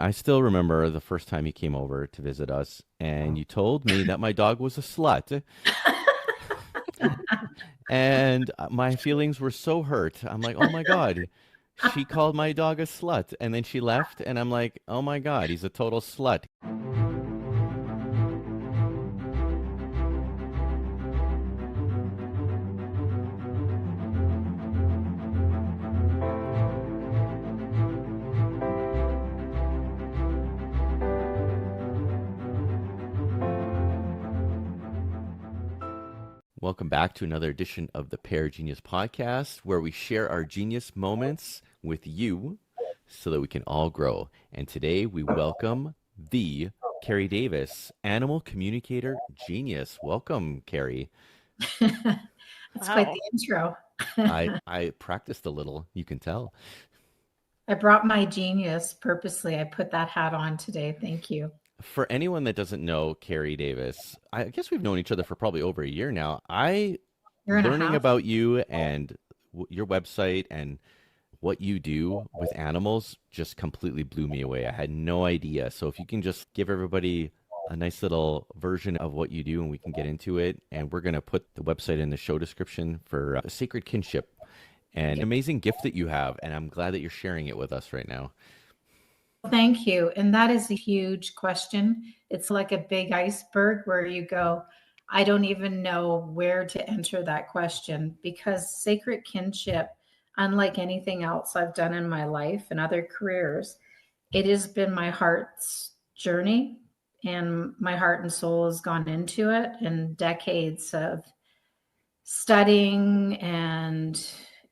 I still remember the first time you came over to visit us, and you told me that my dog was a slut. And my feelings were so hurt. I'm like, oh my God, she called my dog a slut. And then she left, and I'm like, oh my God, he's a total slut. Welcome back to another edition of the Pear Genius Podcast, where we share our genius moments with you so that we can all grow. And today we welcome the Keri Davis, animal communicator genius. Welcome, Keri. That's quite Wow. the intro. I practiced a little, you can tell. I brought my genius purposely. I put that hat on today. Thank you. For anyone that doesn't know Keri Davis, I guess we've known each other for probably over a year now. Learning about you and your website and what you do with animals just completely blew me away. I had no idea. So if you can just give everybody a nice little version of what you do and we can get into it. And we're going to put the website in the show description for Sacred Kinship, and an amazing gift that you have. And I'm glad that you're sharing it with us right now. Thank you. And that is a huge question. It's like a big iceberg where you go, I don't even know where to enter that question, because Sacred Kinship, unlike anything else I've done in my life and other careers, it has been my heart's journey, and my heart and soul has gone into it, and decades of studying and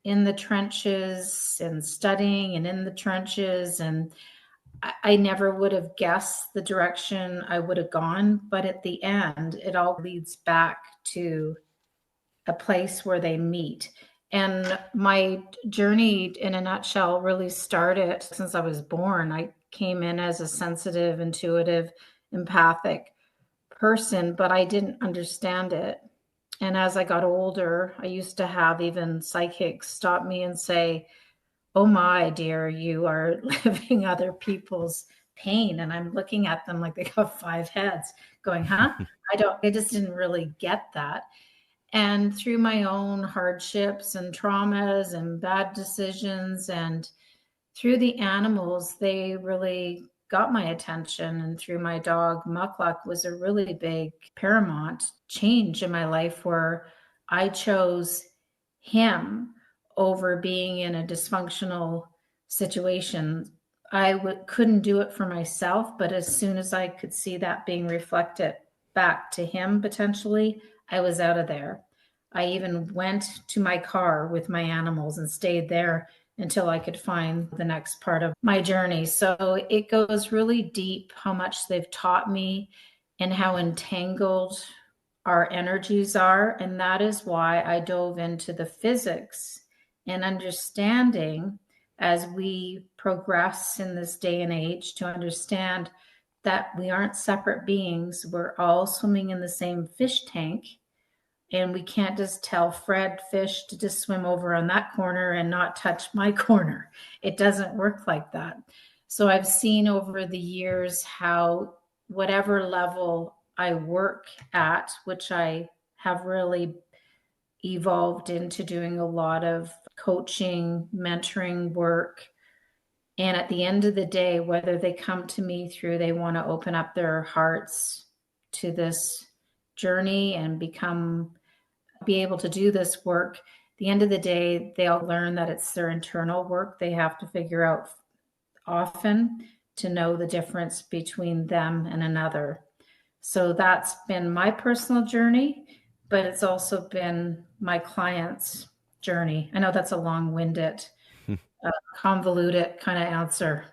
in the trenches and studying and in the trenches. And I never would have guessed the direction I would have gone, but at the end, it all leads back to a place where they meet. And my journey, in a nutshell, really started since I was born. I came in as a sensitive, intuitive, empathic person, but I didn't understand it. And as I got older, I used to have even psychics stop me and say, oh my dear, you are living other people's pain. And I'm looking at them like they got 5 heads going, huh? I just didn't really get that. And through my own hardships and traumas and bad decisions, and through the animals, they really got my attention. And through my dog, Muckluck was a really big paramount change in my life, where I chose him over being in a dysfunctional situation. I couldn't do it for myself, but as soon as I could see that being reflected back to him potentially, I was out of there. I even went to my car with my animals and stayed there until I could find the next part of my journey. So it goes really deep how much they've taught me and how entangled our energies are. And that is why I dove into the physics and understanding, as we progress in this day and age, to understand that we aren't separate beings. We're all swimming in the same fish tank. And we can't just tell Fred fish to just swim over on that corner and not touch my corner. It doesn't work like that. So I've seen over the years how whatever level I work at, which I have really evolved into doing a lot of coaching, mentoring work. And at the end of the day, whether they come to me through they want to open up their hearts to this journey and be able to do this work, at the end of the day, they'll learn that it's their internal work they have to figure out often to know the difference between them and another. So that's been my personal journey, but it's also been my client's journey. I know that's a long-winded, convoluted kind of answer.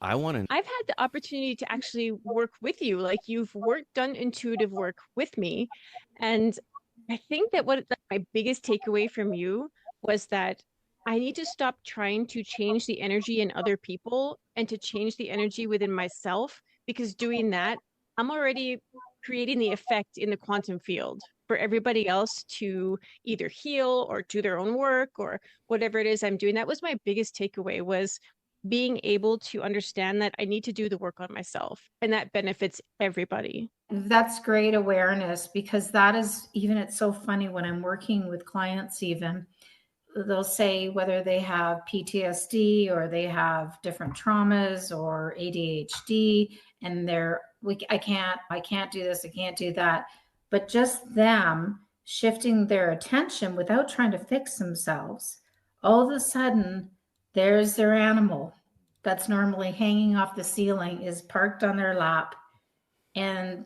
I want to. I've had the opportunity to actually work with you. Like, you've done intuitive work with me. And I think that my biggest takeaway from you was that I need to stop trying to change the energy in other people and to change the energy within myself, because doing that, I'm already creating the effect in the quantum field for everybody else to either heal or do their own work or whatever it is I'm doing. That was my biggest takeaway, was being able to understand that I need to do the work on myself, and that benefits everybody. That's great awareness, because that is, even it's so funny when I'm working with clients, even they'll say whether they have PTSD or they have different traumas or ADHD, and I can't do this, I can't do that. But just them shifting their attention without trying to fix themselves, all of a sudden there's their animal that's normally hanging off the ceiling is parked on their lap, and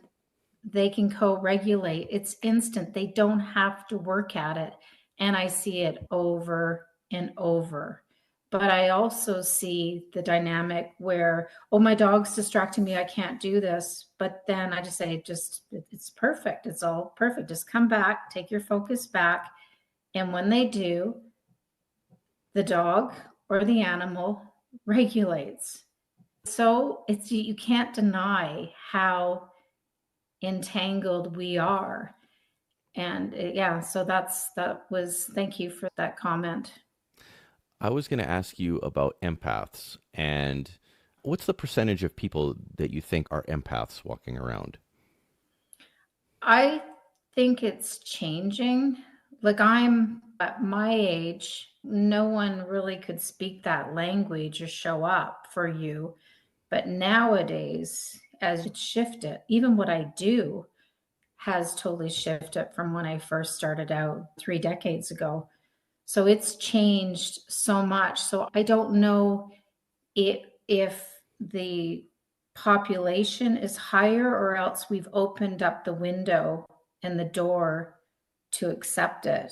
they can co-regulate. It's instant. They don't have to work at it. And I see it over and over. But I also see the dynamic where, oh, my dog's distracting me, I can't do this. But then I just say, it's perfect. It's all perfect. Just come back, take your focus back. And when they do, the dog or the animal regulates. So you can't deny how entangled we are. And so thank you for that comment. I was going to ask you about empaths, and what's the percentage of people that you think are empaths walking around? I think it's changing. Like, I'm at my age, no one really could speak that language or show up for you. But nowadays, as it's shifted, even what I do has totally shifted from when I first started out 3 decades ago. So it's changed so much. So I don't know if the population is higher, or else we've opened up the window and the door to accept it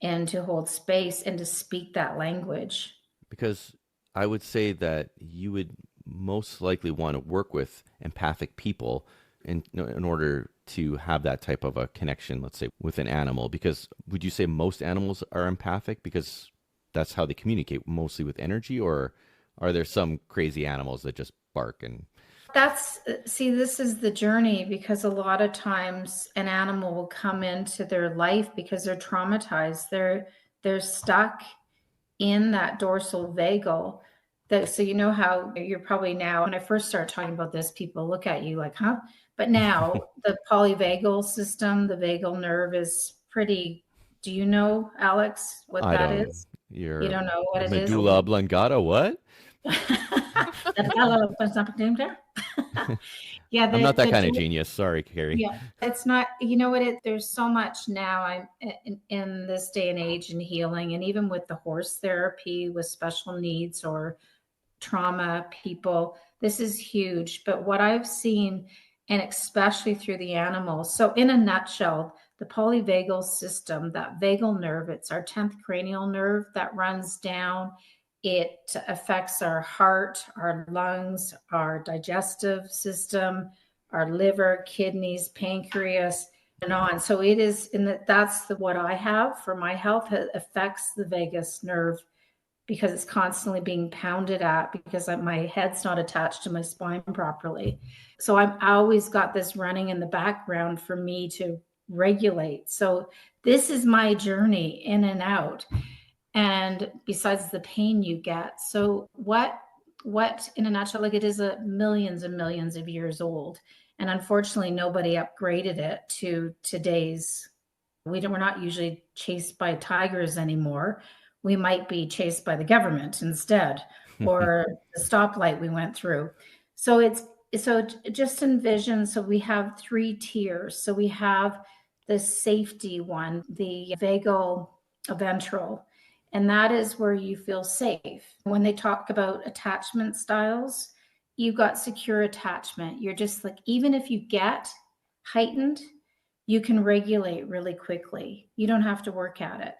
and to hold space and to speak that language. Because I would say that you would most likely want to work with empathic people in order to have that type of a connection, let's say, with an animal. Because would you say most animals are empathic because that's how they communicate, mostly with energy? Or are there some crazy animals that just bark? And this is the journey, because a lot of times an animal will come into their life because they're traumatized. They're stuck in that dorsal vagal. So you know how you're probably now, when I first started talking about this, people look at you like, huh? But now the polyvagal system, the vagal nerve is pretty. Do you know, Alex, what I that don't. is? Your You don't know what it is? medulla oblongata, what? Yeah, I'm not that kind of genius. Sorry, Keri. yeah, it's not, you know what, there's so much now. I'm in this day and age in healing, and even with the horse therapy with special needs or trauma people, this is huge. But what I've seen, and especially through the animals, so in a nutshell, the polyvagal system, that vagal nerve, it's our 10th cranial nerve that runs down. It affects our heart, our lungs, our digestive system, our liver, kidneys, pancreas, and on. So it is, that's what I have for my health. It affects the vagus nerve because it's constantly being pounded at, because my head's not attached to my spine properly. So I always got this running in the background for me to regulate. So this is my journey in and out. And besides the pain you get. So what in a nutshell, like, it is millions and millions of years old. And unfortunately, nobody upgraded it to today's. We're not usually chased by tigers anymore. We might be chased by the government instead, or the stoplight we went through. So just envision. So we have 3 tiers. So we have the safety one, the vagal ventral, and that is where you feel safe. When they talk about attachment styles, you got secure attachment. You're just like, even if you get heightened, you can regulate really quickly. You don't have to work at it.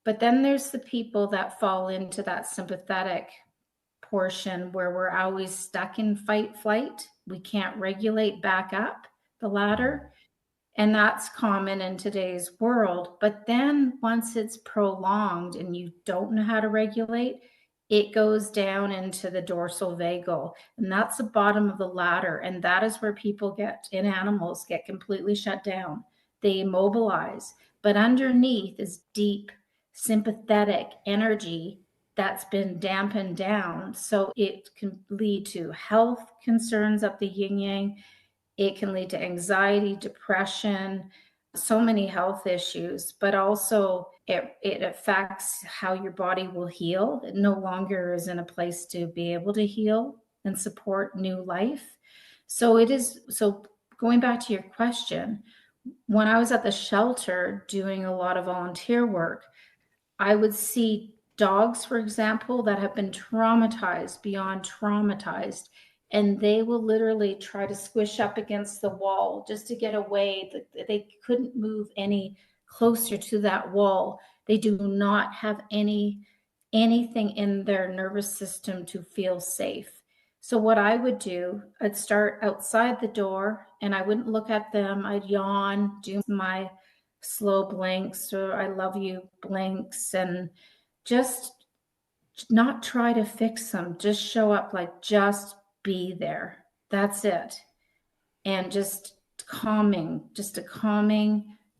But then there's the people that fall into that sympathetic portion where we're always stuck in fight flight. We can't regulate back up the ladder. And that's common in today's world. But then once it's prolonged and you don't know how to regulate, it goes down into the dorsal vagal. And that's the bottom of the ladder. And that is where people in animals get completely shut down. They immobilize. But underneath is deep sympathetic energy that's been dampened down. So it can lead to health concerns up the yin yang. It can lead to anxiety, depression, so many health issues, but also it affects how your body will heal. It no longer is in a place to be able to heal and support new life. So it is, so going back to your question, when I was at the shelter doing a lot of volunteer work, I would see dogs, for example, that have been traumatized beyond traumatized, and they will literally try to squish up against the wall just to get away. They couldn't move any closer to that wall. They do not have anything in their nervous system to feel safe. So what I would do, I'd start outside the door and I wouldn't look at them. I'd yawn, do my slow blinks or I love you blinks, and just not try to fix them. Just show up, like just be there. That's it. And just a calming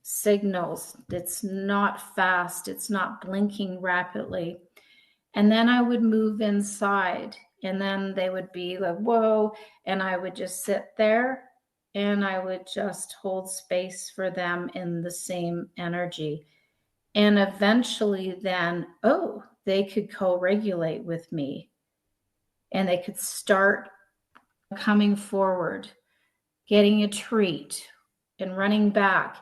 signals. It's not fast. It's not blinking rapidly. And then I would move inside and then they would be like, whoa. And I would just sit there and I would just hold space for them in the same energy. And eventually then, oh, they could co-regulate with me and they could start coming forward, getting a treat and running back.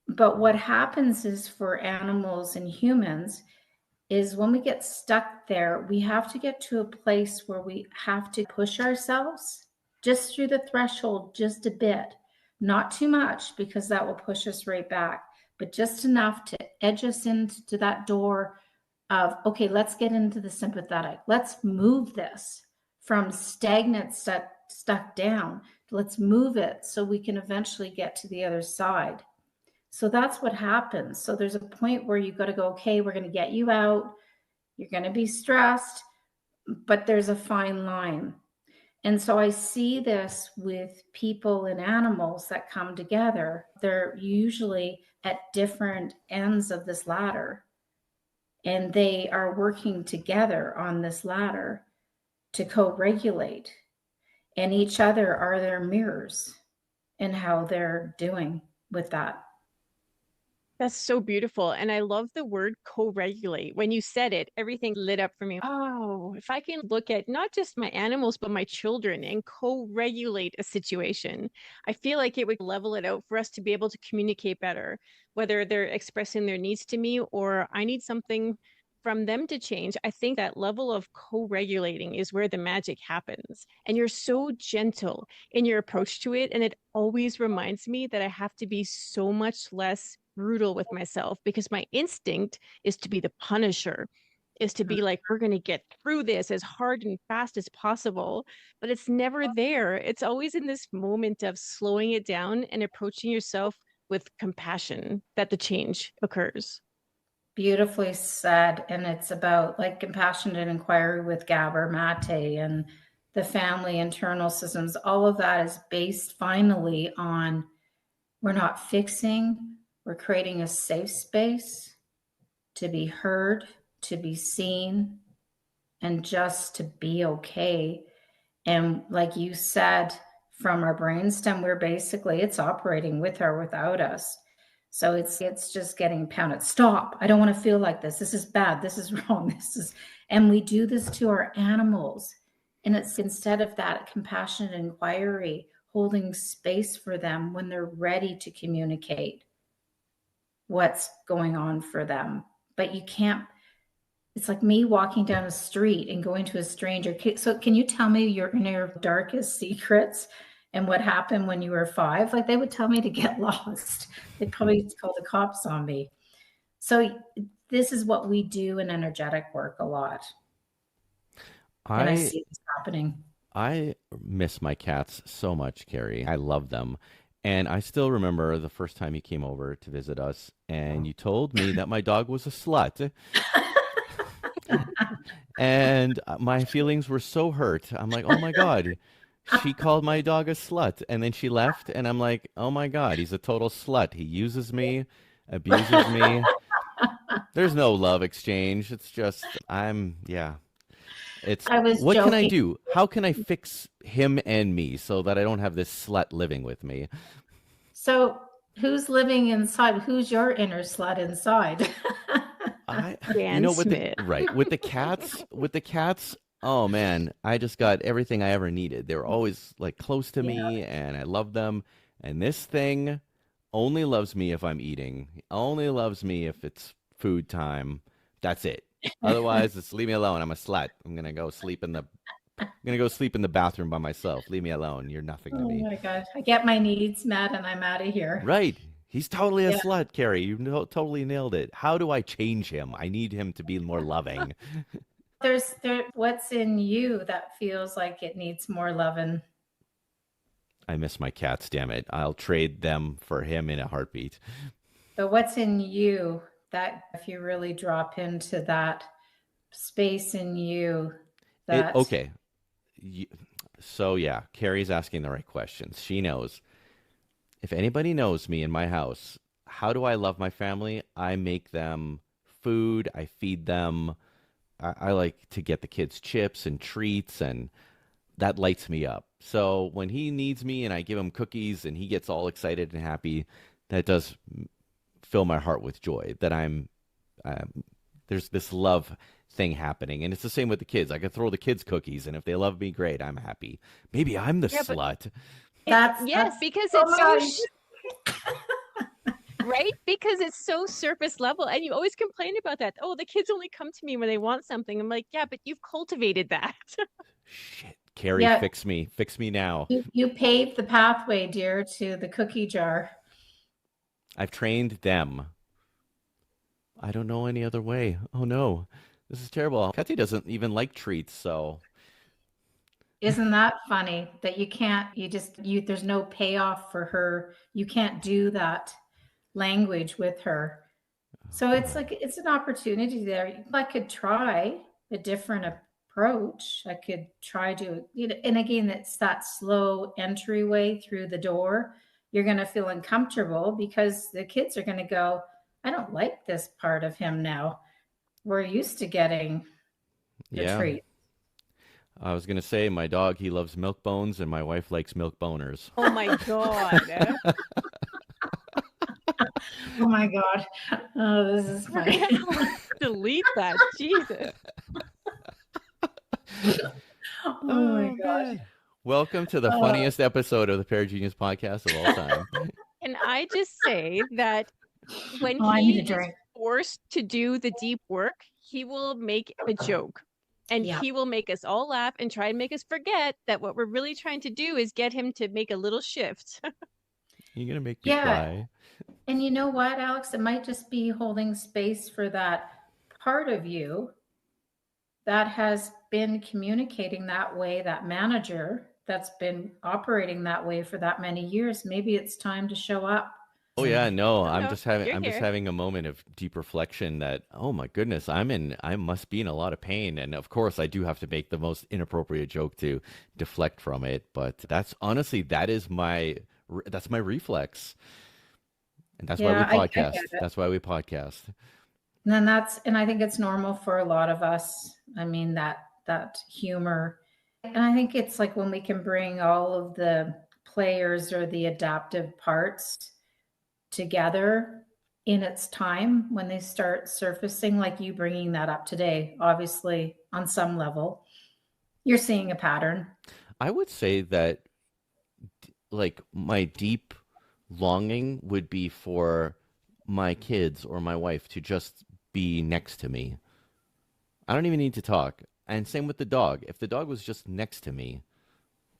But what happens is for animals and humans is when we get stuck there, we have to get to a place where we have to push ourselves just through the threshold, just a bit, not too much because that will push us right back, but just enough to edge us into that door of, okay, let's get into the sympathetic. Let's move this from stagnant, stuck down. Let's move it so we can eventually get to the other side. So that's what happens. So there's a point where you've got to go, okay, we're going to get you out. You're going to be stressed, but there's a fine line. And so I see this with people and animals that come together. They're usually at different ends of this ladder, and they are working together on this ladder to co-regulate. And each other are their mirrors in how they're doing with that. That's so beautiful. And I love the word co-regulate. When you said it, everything lit up for me. Oh, if I can look at not just my animals, but my children and co-regulate a situation, I feel like it would level it out for us to be able to communicate better, whether they're expressing their needs to me or I need something from them to change. I think that level of co-regulating is where the magic happens. And you're so gentle in your approach to it. And it always reminds me that I have to be so much less brutal with myself because my instinct is to be the punisher, is to be like, we're going to get through this as hard and fast as possible. But it's never there. It's always in this moment of slowing it down and approaching yourself with compassion that the change occurs. Beautifully said. And it's about like compassionate inquiry with Gabor Mate and the family internal systems. All of that is based finally on we're not fixing, we're creating a safe space to be heard, to be seen, and just to be okay. And like you said, from our brainstem, we're basically, it's operating with or without us. So it's just getting pounded. Stop. I don't want to feel like this. This is bad. This is wrong. And we do this to our animals. And it's instead of that compassionate inquiry, holding space for them when they're ready to communicate what's going on for them. But you can't, it's like me walking down a street and going to a stranger. So can you tell me your inner darkest secrets and what happened when you were 5? Like they would tell me to get lost. They'd probably call the cops on me. So this is what we do in energetic work a lot. And I see this happening. I miss my cats so much, Keri. I love them. And I still remember the first time you came over to visit us and you told me that my dog was a slut. And my feelings were so hurt. I'm like, oh my God, she called my dog a slut. And then she left and I'm like, oh my God, he's a total slut. He uses me, abuses me. There's no love exchange. It's just yeah. It's I was what can I joking. do? How can I fix him and me so that I don't have this slut living with me? So who's living inside? Who's your inner slut inside? You Dan know, Smith. with the cats, oh man, I just got everything I ever needed. They were always like close to Yeah. me and I love them. And this thing only loves me if I'm eating, only loves me if it's food time. That's it. Otherwise, it's leave me alone. I'm a slut. I'm gonna go sleep in the bathroom by myself. Leave me alone. You're nothing to Oh me. my God. I get my needs met and I'm out of here. Right. He's totally a Yeah. slut, Keri. You totally nailed it. How do I change him? I need him to be more loving. What's in you that feels like it needs more loving? I miss my cats, damn it. I'll trade them for him in a heartbeat. But what's in you that if you really drop into that space in you that Okay. So yeah, Keri's asking the right questions. She knows. If anybody knows me in my house, how do I love my family? I make them food, I feed them. I like to get the kids chips and treats, and that lights me up. So when he needs me and I give him cookies and he gets all excited and happy, that does fill my heart with joy that um, there's this love thing happening. And it's the same with the kids. I can throw the kids cookies, and if they love me, great, I'm happy. Maybe I'm the Yeah, but slut. yes, because oh it's my so God. right? Because it's so surface level. And you always complain about that. Oh, the kids only come to me when they want something. I'm like, yeah, but you've cultivated that. Shit. Keri, Yeah, fix me. Fix me now. you paved the pathway, dear, to the cookie jar. I've trained them. I don't know any other way. Oh no. This is terrible. Kathy doesn't even like treats, so Isn't that funny that there's no payoff for her. You can't do that language with her. So it's like it's an opportunity there. I could try a different approach. I could try to, and again, it's that slow entryway through the door. You're going to feel uncomfortable because the kids are going to go, I don't like this part of him now. We're used to getting the yeah. treat. I was gonna say my dog, he loves milk bones, and my wife likes milk boners. Oh my God. Oh my God. Oh, this is We're funny. gonna delete that. Jesus. Oh my gosh. man. Welcome to the Uh, funniest episode of the Pear Genius Podcast of all time. Can I just say that when I need a he is drink. forced to do the deep work, he will make a joke. And Yeah. he will make us all laugh and try and make us forget that what we're really trying to do is get him to make a little shift. You're gonna make me Yeah. cry. And you know what, Alex? It might just be holding space for that part of you that has been communicating that way, that manager that's been operating that way for that many years. Maybe it's time to show up. Oh yeah, no, No, no, you're I'm just here. having a moment of deep reflection that, oh my goodness, I must be in a lot of pain. And of course I do have to make the most inappropriate joke to deflect from it. But that's honestly, that's my reflex. And that's why we Yeah, I podcast. get it. That's why we podcast. And I think it's normal for a lot of us. I mean, that humor. And I think it's like when we can bring all of the players or the adaptive parts together in its time when they start surfacing, like you bringing that up today, obviously on some level, you're seeing a pattern. I would say that like my deep longing would be for my kids or my wife to just be next to me. I don't even need to talk. And same with the dog. If the dog was just next to me,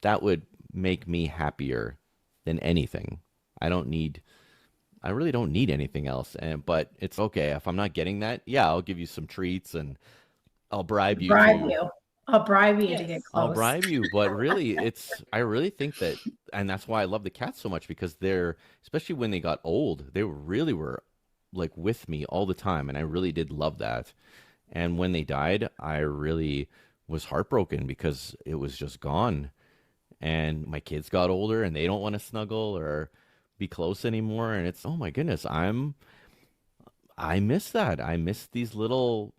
that would make me happier than anything. I don't need I really don't need anything else. And but it's okay if I'm not getting that. Yeah, I'll give you some treats and I'll bribe you Bribe to you. I'll bribe you to get Yes. I'll close. bribe you, but really I really think that, and that's why I love the cats so much because they're, especially when they got old, they really were like with me all the time, and I really did love that. And when they died, I really was heartbroken because it was just gone. And my kids got older and they don't want to snuggle or be close anymore, and it's, oh my goodness, I miss that. I miss these little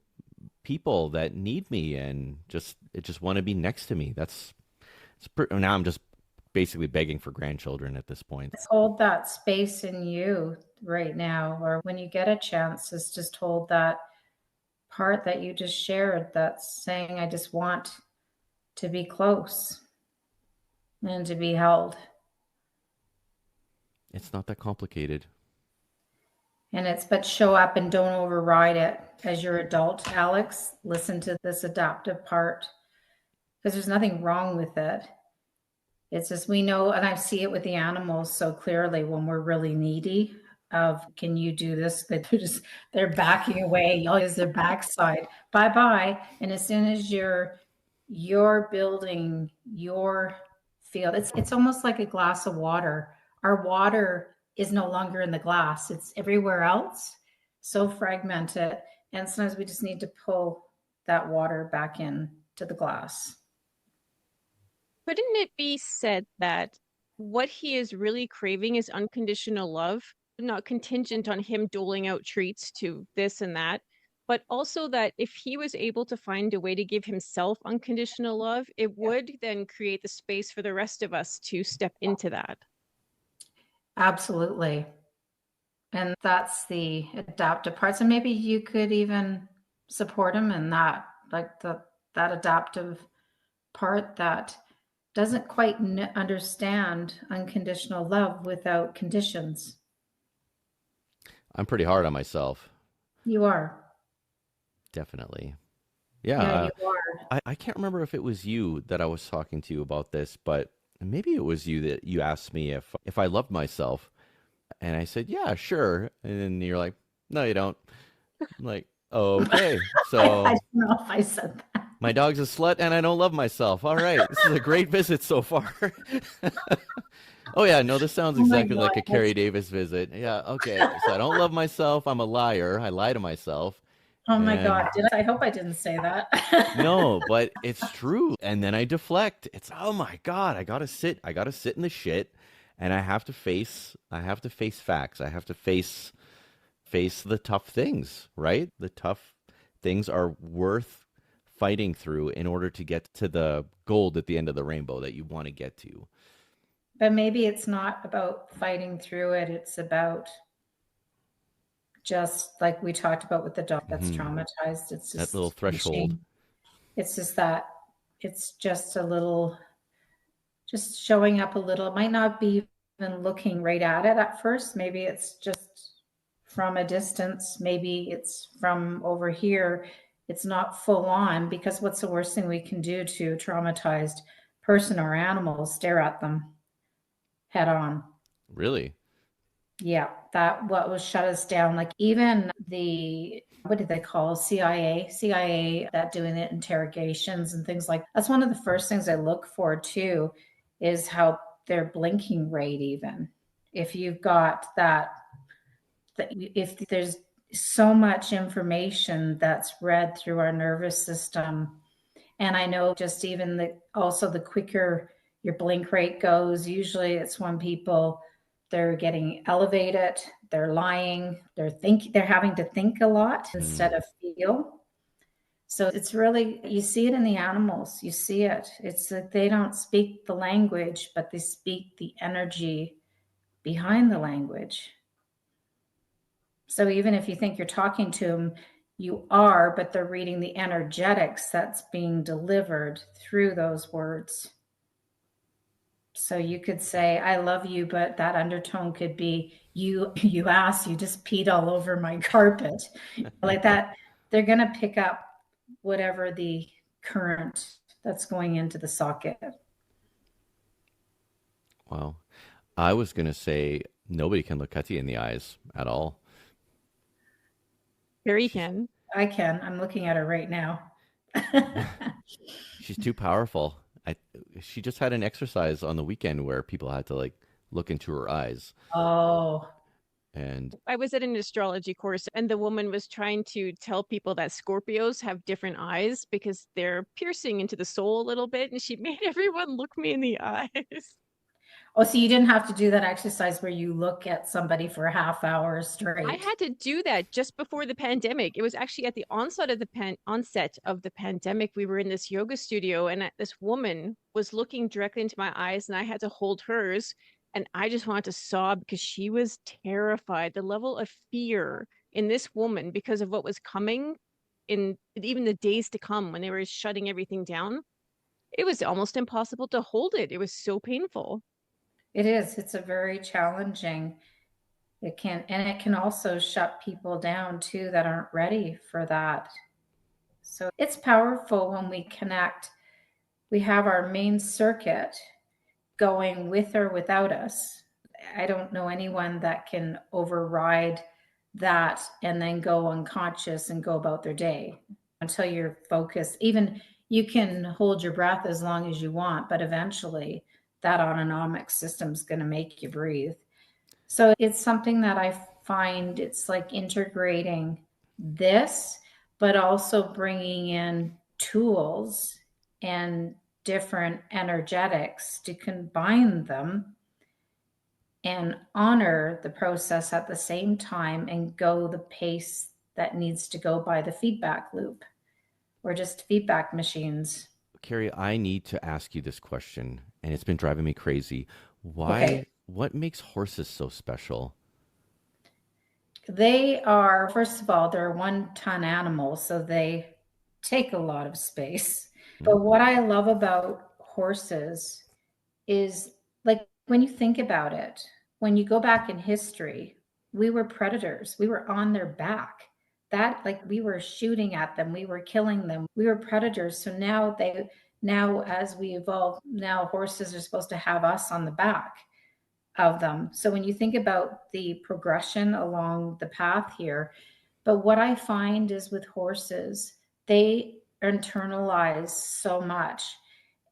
people that need me and just want to be next to me. Now I'm just basically begging for grandchildren at this point. Hold that space in you right now, or when you get a chance, is just hold that part that you just shared that's saying, I just want to be close and to be held. It's not that complicated. But show up and don't override it as your adult, Alex. Listen to this adaptive part because there's nothing wrong with it. It's just we know, and I see it with the animals so clearly when we're really needy of, can you do this? But they're backing away. All is their backside. Bye-bye. And as soon as you're building your field, it's almost like a glass of water. Our water is no longer in the glass. It's everywhere else. So fragmented. And sometimes we just need to pull that water back in to the glass. Couldn't it be said that what he is really craving is unconditional love, not contingent on him doling out treats to this and that, but also that if he was able to find a way to give himself unconditional love, it would then create the space for the rest of us to step into that. Absolutely. And that's the adaptive parts. And maybe you could even support him in that, like that adaptive part that doesn't quite understand unconditional love without conditions. I'm pretty hard on myself. You are. Definitely. Yeah, you are. I can't remember if it was you that I was talking to about this, but maybe it was you that you asked me if I loved myself. And I said, yeah, sure. And then you're like, no, you don't. I'm like, oh, okay. So I don't know if I said that. My dog's a slut and I don't love myself. All right. This is a great visit so far. Oh, yeah. No, this sounds exactly like a Keri Davis visit. Yeah. Okay. So I don't love myself. I'm a liar. I lie to myself. Oh, my God. I hope I didn't say that. No, but it's true. And then I deflect. It's, oh, my God. I got to sit in the shit and I have to face facts. I have to face the tough things, right? The tough things are worth fighting through in order to get to the gold at the end of the rainbow that you want to get to. But maybe it's not about fighting through it. It's about just like we talked about with the dog that's traumatized. It's just that little threshold. It's just that it's just a little, just showing up a little. It might not be even looking right at it at first. Maybe it's just from a distance. Maybe it's from over here. It's not full on, because what's the worst thing we can do to a traumatized person or animal? Stare at them head on. Really? Yeah, that what was shut us down. Like even what did they call CIA that doing the interrogations and things like that's one of the first things I look for too, is how their blinking rate. Even if you've got that if there's so much information that's read through our nervous system. And I know just even also the quicker your blink rate goes, usually it's when they're getting elevated, they're lying, they're having to think a lot instead of feel. So it's really, you see it in the animals, you see it. It's that they don't speak the language, but they speak the energy behind the language. So even if you think you're talking to them, you are, but they're reading the energetics that's being delivered through those words. So you could say, I love you, but that undertone could be, you just peed all over my carpet. Like that, they're going to pick up whatever the current that's going into the socket. Wow. I was going to say, nobody can look Kati in the eyes at all. Keri can. I can. I'm looking at her right now. She's too powerful. She just had an exercise on the weekend where people had to look into her eyes. Oh. And I was at an astrology course and the woman was trying to tell people that Scorpios have different eyes because they're piercing into the soul a little bit. And she made everyone look me in the eyes. Oh, so you didn't have to do that exercise where you look at somebody for a half hour straight. I had to do that just before the pandemic. It was actually at the onset of the pandemic. We were in this yoga studio, and this woman was looking directly into my eyes, and I had to hold hers. And I just wanted to sob because she was terrified. The level of fear in this woman because of what was coming in even the days to come when they were shutting everything down. It was almost impossible to hold it. It was so painful. It is. It's a very challenging. It can also shut people down too that aren't ready for that. So it's powerful when we connect. We have our main circuit going with or without us. I don't know anyone that can override that and then go unconscious and go about their day until you're focused. Even you can hold your breath as long as you want, but eventually that autonomic system is going to make you breathe. So it's something that I find it's like integrating this, but also bringing in tools and different energetics to combine them and honor the process at the same time and go the pace that needs to go by the feedback loop or just feedback machines. Keri, I need to ask you this question, and it's been driving me crazy. Why? Okay. What makes horses so special? They are, first of all, they're 1-ton animals, so they take a lot of space. But what I love about horses is, like, when you think about it, when you go back in history, we were predators. We were on their back. That, like, we were shooting at them, we were killing them. We were predators. So now as we evolve, now horses are supposed to have us on the back of them. So when you think about the progression along the path here, but what I find is with horses, they internalize so much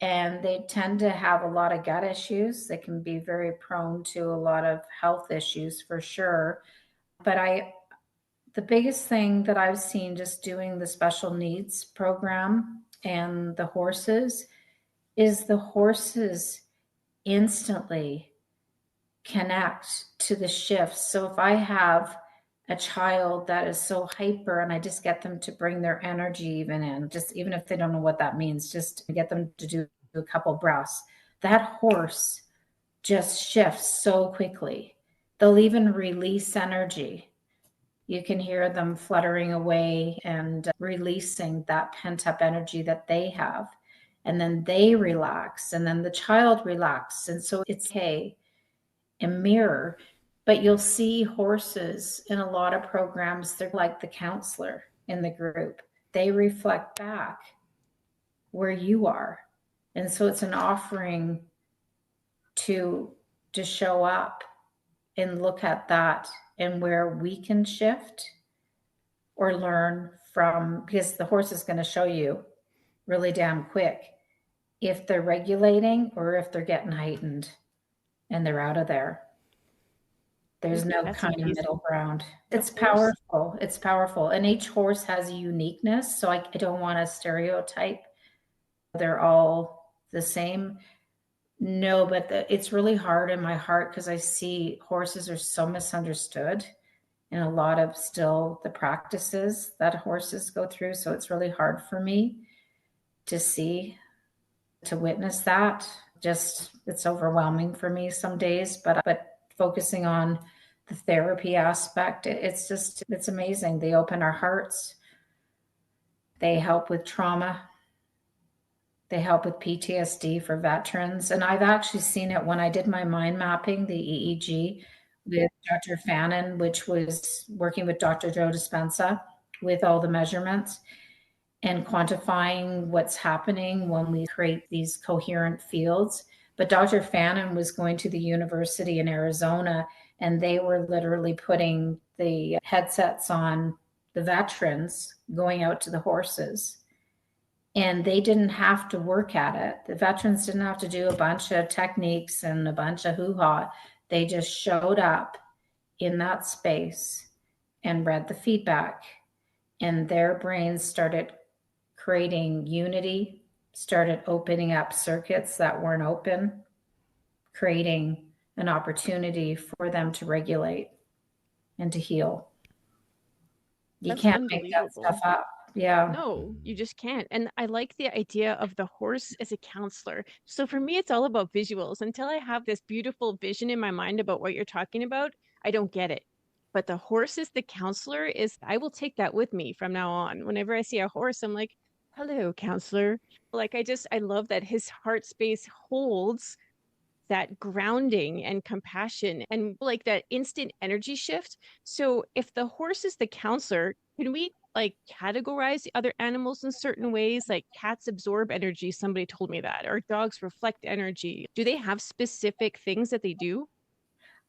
and they tend to have a lot of gut issues. They can be very prone to a lot of health issues for sure. But the biggest thing that I've seen just doing the special needs program and the horses is the horses instantly connect to the shifts. So if I have a child that is so hyper and I just get them to bring their energy even if they don't know what that means, just to get them to do a couple breaths, that horse just shifts so quickly. They'll even release energy. You can hear them fluttering away and releasing that pent up energy that they have. And then they relax and then the child relaxes. And so it's okay. A mirror, but you'll see horses in a lot of programs. They're like the counselor in the group. They reflect back where you are. And so it's an offering to show up and look at that and where we can shift or learn from, because the horse is going to show you really damn quick if they're regulating or if they're getting heightened and they're out of there. There's no kind of middle ground. It's powerful. It's powerful. And each horse has a uniqueness. So I don't want to stereotype. They're all the same. No, but it's really hard in my heart because I see horses are so misunderstood in a lot of still the practices that horses go through. So it's really hard for me to witness that. Just, it's overwhelming for me some days, but focusing on the therapy aspect, it's amazing. They open our hearts. They help with trauma. They help with PTSD for veterans. And I've actually seen it when I did my mind mapping, the EEG with Dr. Fannin, which was working with Dr. Joe Dispenza with all the measurements and quantifying what's happening when we create these coherent fields. But Dr. Fannin was going to the university in Arizona, and they were literally putting the headsets on the veterans going out to the horses. And they didn't have to work at it. The veterans didn't have to do a bunch of techniques and a bunch of hoo-ha. They just showed up in that space and read the feedback. And their brains started creating unity, started opening up circuits that weren't open, creating an opportunity for them to regulate and to heal. You That's can't make that unbelievable. stuff up. Yeah. No, you just can't. And I like the idea of the horse as a counselor. So for me, it's all about visuals. Until I have this beautiful vision in my mind about what you're talking about, I don't get it. But the horse as the counselor is, I will take that with me from now on. Whenever I see a horse, I'm like, hello, counselor. Like, I love that his heart space holds that grounding and compassion and like that instant energy shift. So if the horse is the counselor, can we like categorize the other animals in certain ways? Like cats absorb energy, somebody told me that, or dogs reflect energy. Do they have specific things that they do?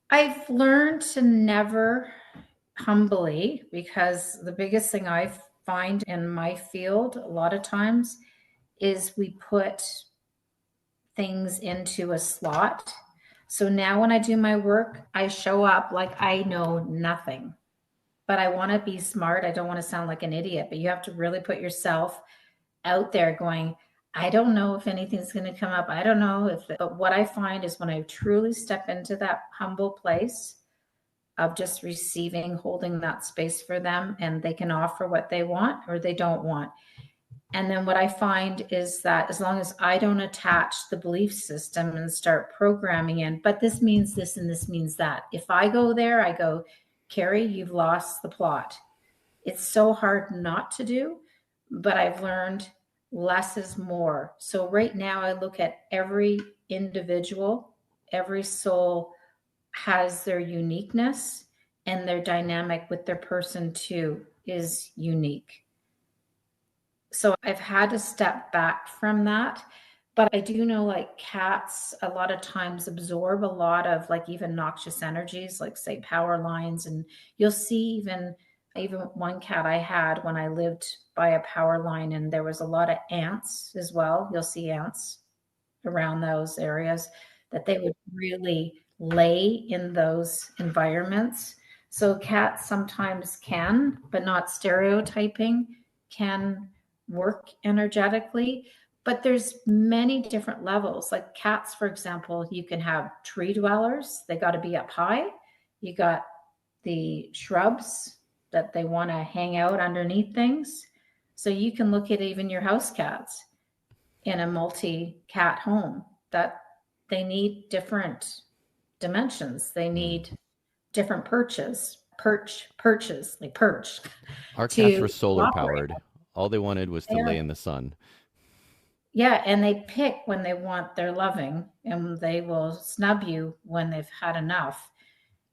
I've learned to never humbly, because the biggest thing I find in my field a lot of times is we put things into a slot. So now when I do my work, I show up like I know nothing, but I want to be smart. I don't want to sound like an idiot, but you have to really put yourself out there going, I don't know if anything's going to come up. I don't know if, but what I find is when I truly step into that humble place of just receiving, holding that space for them, and they can offer what they want or they don't want. And then what I find is that as long as I don't attach the belief system and start programming in, but this means this and this means that. If I go there, I go, Keri, you've lost the plot. It's so hard not to do, but I've learned less is more. So right now I look at every individual, every soul has their uniqueness, and their dynamic with their person too is unique. So I've had to step back from that. But I do know like cats a lot of times absorb a lot of like even noxious energies, like say power lines. And you'll see even one cat I had when I lived by a power line, and there was a lot of ants as well. You'll see ants around those areas that they would really lay in those environments. So cats sometimes can, but not stereotyping, can work energetically. But there's many different levels. Like cats, for example, you can have tree dwellers. They got to be up high. You got the shrubs that they want to hang out underneath things. So you can look at even your house cats in a multi-cat home that they need different dimensions. They need different perches, like perch. Our cats were to solar operate. powered. All they wanted was to lay in the sun. Yeah, and they pick when they want their loving, and they will snub you when they've had enough.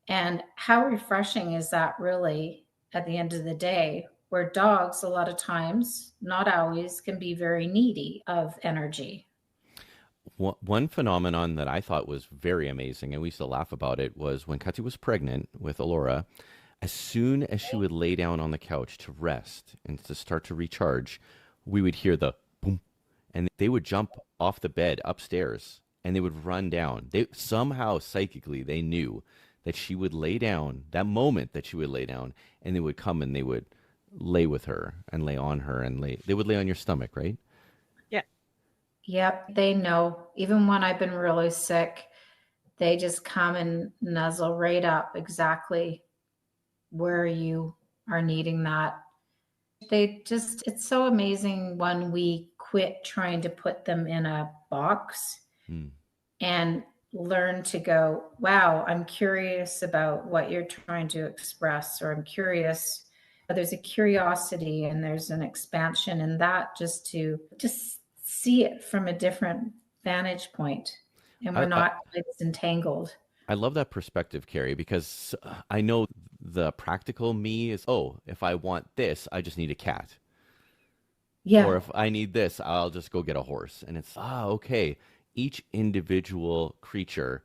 And how refreshing is that really at the end of the day, where dogs a lot of times, not always, can be very needy of energy. One phenomenon that I thought was very amazing, and we used to laugh about it, was when Kati was pregnant with Alora, as soon as she would lay down on the couch to rest and to start to recharge, we would hear the boom, and they would jump off the bed upstairs and they would run down. They somehow psychically they knew that she would lay down, that moment that she would lay down, and they would come and they would lay with her and lay on her and they would lay on your stomach, right? Yeah. Yep, they know. Even when I've been really sick, they just come and nuzzle right up exactly where you are needing that. It's so amazing when we quit trying to put them in a box and learn to go, wow, I'm curious about what you're trying to express, or I'm curious. There's a curiosity and there's an expansion in that, just to see it from a different vantage point, and we're not as entangled. I love that perspective, Keri, because I know the practical me is, oh, if I want this, I just need a cat. Yeah. Or if I need this, I'll just go get a horse. And it's, okay. Each individual creature,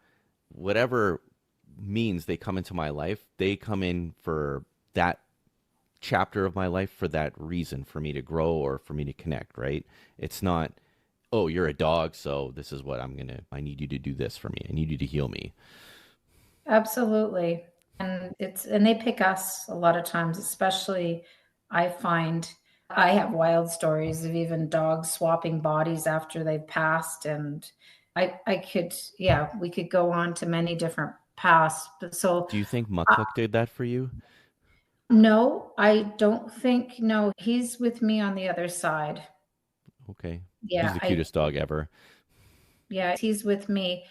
whatever means they come into my life, they come in for that chapter of my life for that reason, for me to grow or for me to connect, right? It's not, oh, you're a dog, so this is what I need you to do this for me. I need you to heal me. Absolutely. And they pick us a lot of times, especially I find I have wild stories of even dogs swapping bodies after they've passed, and I could, yeah, we could go on to many different paths. But so, Do you think Mukluk did that for you? no, I don't think, no, he's with me on the other side. Okay. He's Yeah, the cutest dog ever. yeah, he's with me.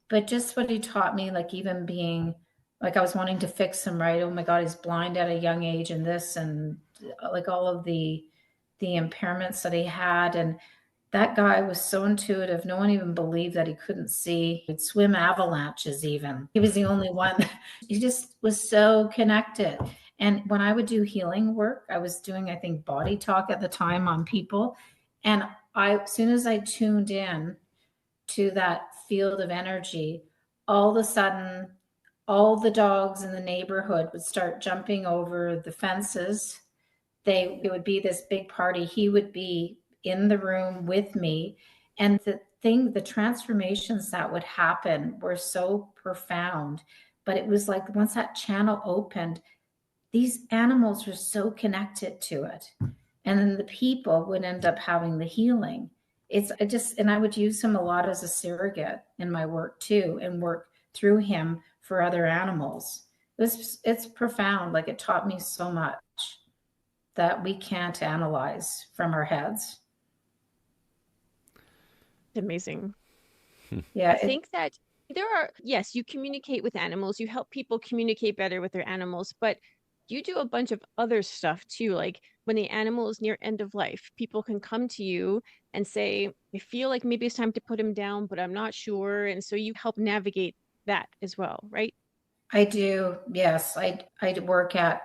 But just what he taught me, like even being, like I was wanting to fix him, right? Oh my God, he's blind at a young age and this and like all of the impairments that he had. And that guy was so intuitive. No one even believed that he couldn't see. He'd swim avalanches even. He was the only one. He just was so connected. And when I would do healing work, I was doing, I think, body talk at the time on people. And as soon as I tuned in to that field of energy, all of a sudden, all the dogs in the neighborhood would start jumping over the fences. It would be this big party. He would be in the room with me. And the transformations that would happen were so profound. But it was like once that channel opened, these animals were so connected to it. And then the people would end up having the healing. And I would use him a lot as a surrogate in my work too, and work through him for other animals. It's profound. Like it taught me so much that we can't analyze from our heads. It's amazing. Yeah. I think that there are, yes, you communicate with animals, you help people communicate better with their animals, but you do a bunch of other stuff too. Like when the animal is near end of life, people can come to you and say, I feel like maybe it's time to put him down, but I'm not sure. And so you help navigate that as well, right? I do. Yes. I work at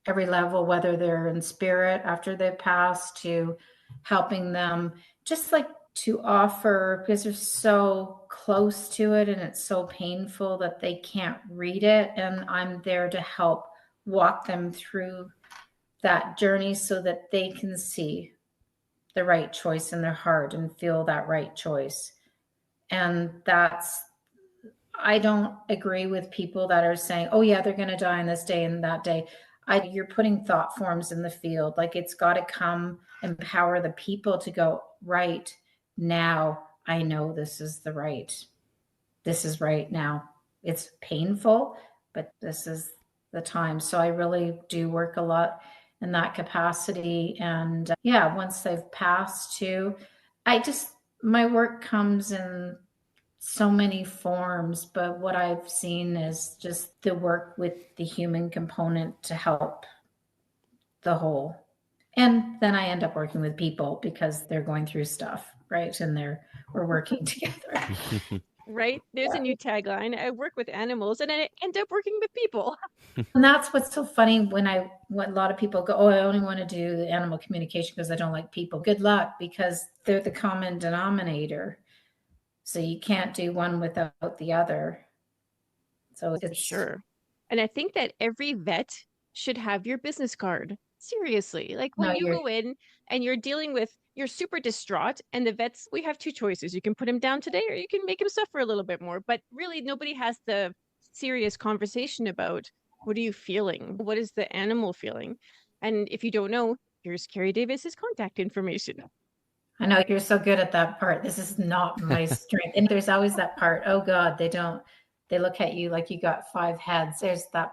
every level, whether they're in spirit after they've passed, to helping them just like to offer, because they're so close to it and it's so painful that they can't read it. And I'm there to help walk them through that journey so that they can see the right choice in their heart and feel that right choice. And I don't agree with people that are saying, oh yeah, they're going to die on this day and that day. You're putting thought forms in the field. Like it's got to come empower the people to go, right now, I know this is right now. It's painful, but this is the time. So I really do work a lot in that capacity. And yeah, once they've passed too, my work comes in so many forms, but what I've seen is just the work with the human component to help the whole. And then I end up working with people because they're going through stuff, right? And we're working together. Right? There's a new tagline. I work with animals and I end up working with people. And that's what's so funny when a lot of people go, oh, I only want to do the animal communication because I don't like people. Good luck, because they're the common denominator. So you can't do one without the other. So it's sure. And I think that every vet should have your business card. Seriously. Like when you go in and you're super distraught, and the vets, we have two choices. You can put him down today or you can make him suffer a little bit more. But really, nobody has the serious conversation about what are you feeling? What is the animal feeling? And if you don't know, here's Keri Davis's contact information. I know you're so good at that part. This is not my strength. And there's always that part. Oh God, they look at you like you got 5 heads. There's that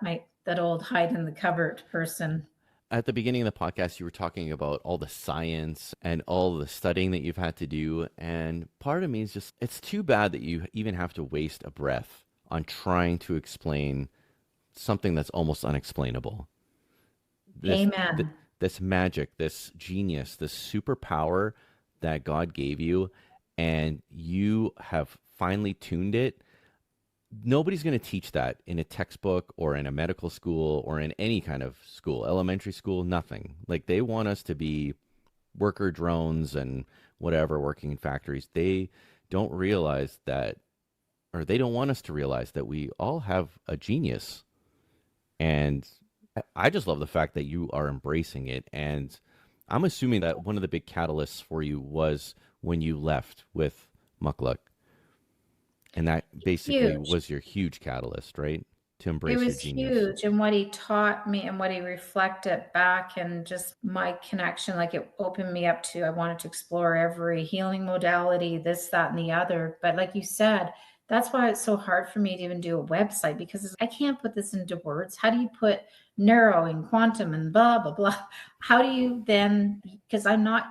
old hide in the cupboard person. At the beginning of the podcast, you were talking about all the science and all the studying that you've had to do. And part of me is just, it's too bad that you even have to waste a breath on trying to explain something that's almost unexplainable. Amen. This magic, this genius, this superpower that God gave you, and you have finely tuned it. Nobody's going to teach that in a textbook or in a medical school or in any kind of school, elementary school, nothing. Like they want us to be worker drones and whatever, working in factories. They don't realize that, or they don't want us to realize that we all have a genius. And I just love the fact that you are embracing it. And I'm assuming that one of the big catalysts for you was when you left with Mukluk. And that basically was your huge catalyst, right? to embrace your genius? It was huge. And what he taught me and what he reflected back, and just my connection, like it opened me up to, I wanted to explore every healing modality, this, that, and the other. But like you said, that's why it's so hard for me to even do a website, because I can't put this into words. How do you put neuro and quantum and blah, blah, blah? How do you then, because I'm not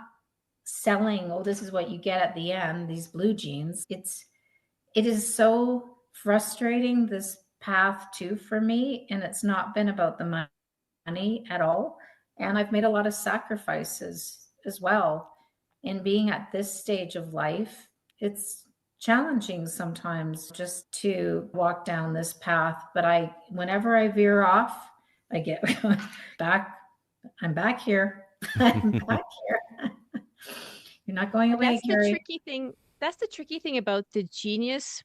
selling, oh, this is what you get at the end, these blue jeans. It is so frustrating, this path too, for me. And it's not been about the money at all. And I've made a lot of sacrifices as well. In being at this stage of life, it's challenging sometimes just to walk down this path. But whenever I veer off, I get back. I'm back here. I'm back here. You're not going away, That's Keri. the tricky thing. That's the tricky thing about the genius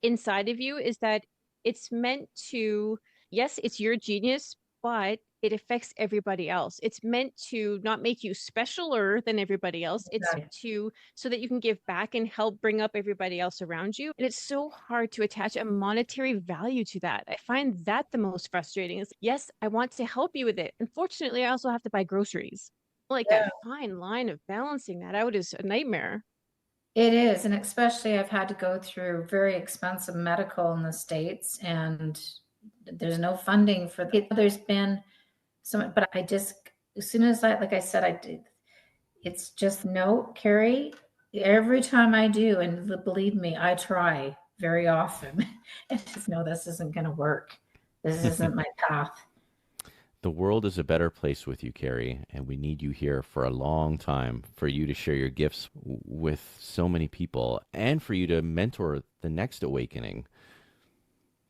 inside of you, is that it's meant to, yes, it's your genius, but it affects everybody else. It's meant to not make you specialer than everybody else. It's to, so that you can give back and help bring up everybody else around you. And it's so hard to attach a monetary value to that. I find that the most frustrating. Is, yes, I want to help you with it. Unfortunately, I also have to buy groceries. Like that fine line of balancing that out is a nightmare. It is. And especially, I've had to go through very expensive medical in the States, and there's no funding for it. There's been some, but I just, as soon as like I said, I did, it's just no, Keri, every time I do, and believe me, I try very often, and just no, this isn't going to work. This isn't my path. The world is a better place with you, Keri, and we need you here for a long time, for you to share your gifts with so many people, and for you to mentor the next awakening.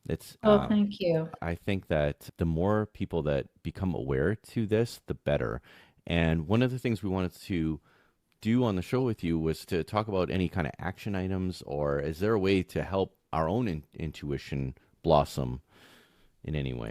It's thank you. I think that the more people that become aware to this, the better. And one of the things we wanted to do on the show with you was to talk about any kind of action items, or is there a way to help our own intuition blossom in any way?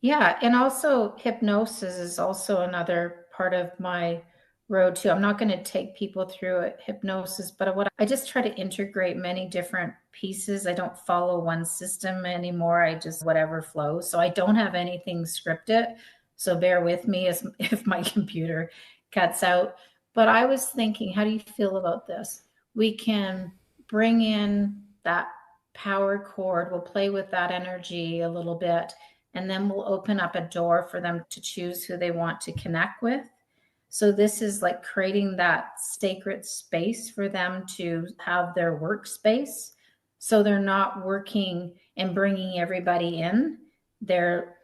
Yeah. And also hypnosis is also another part of my road too. I'm not going to take people through hypnosis, but I just try to integrate many different pieces. I don't follow one system anymore. I just whatever flows. So I don't have anything scripted. So bear with me if my computer cuts out. But I was thinking, how do you feel about this? We can bring in that power cord. We'll play with that energy a little bit, and then we'll open up a door for them to choose who they want to connect with. So this is like creating that sacred space for them to have their workspace. So they're not working and bringing everybody in. They're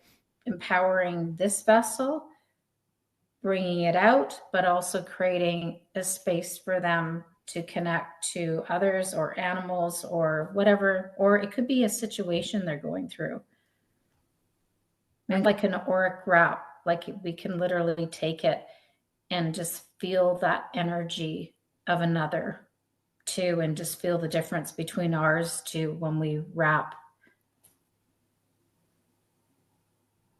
empowering this vessel, bringing it out, but also creating a space for them to connect to others or animals or whatever, or it could be a situation they're going through. And like an auric wrap, like we can literally take it and just feel that energy of another too, and just feel the difference between ours too when we wrap.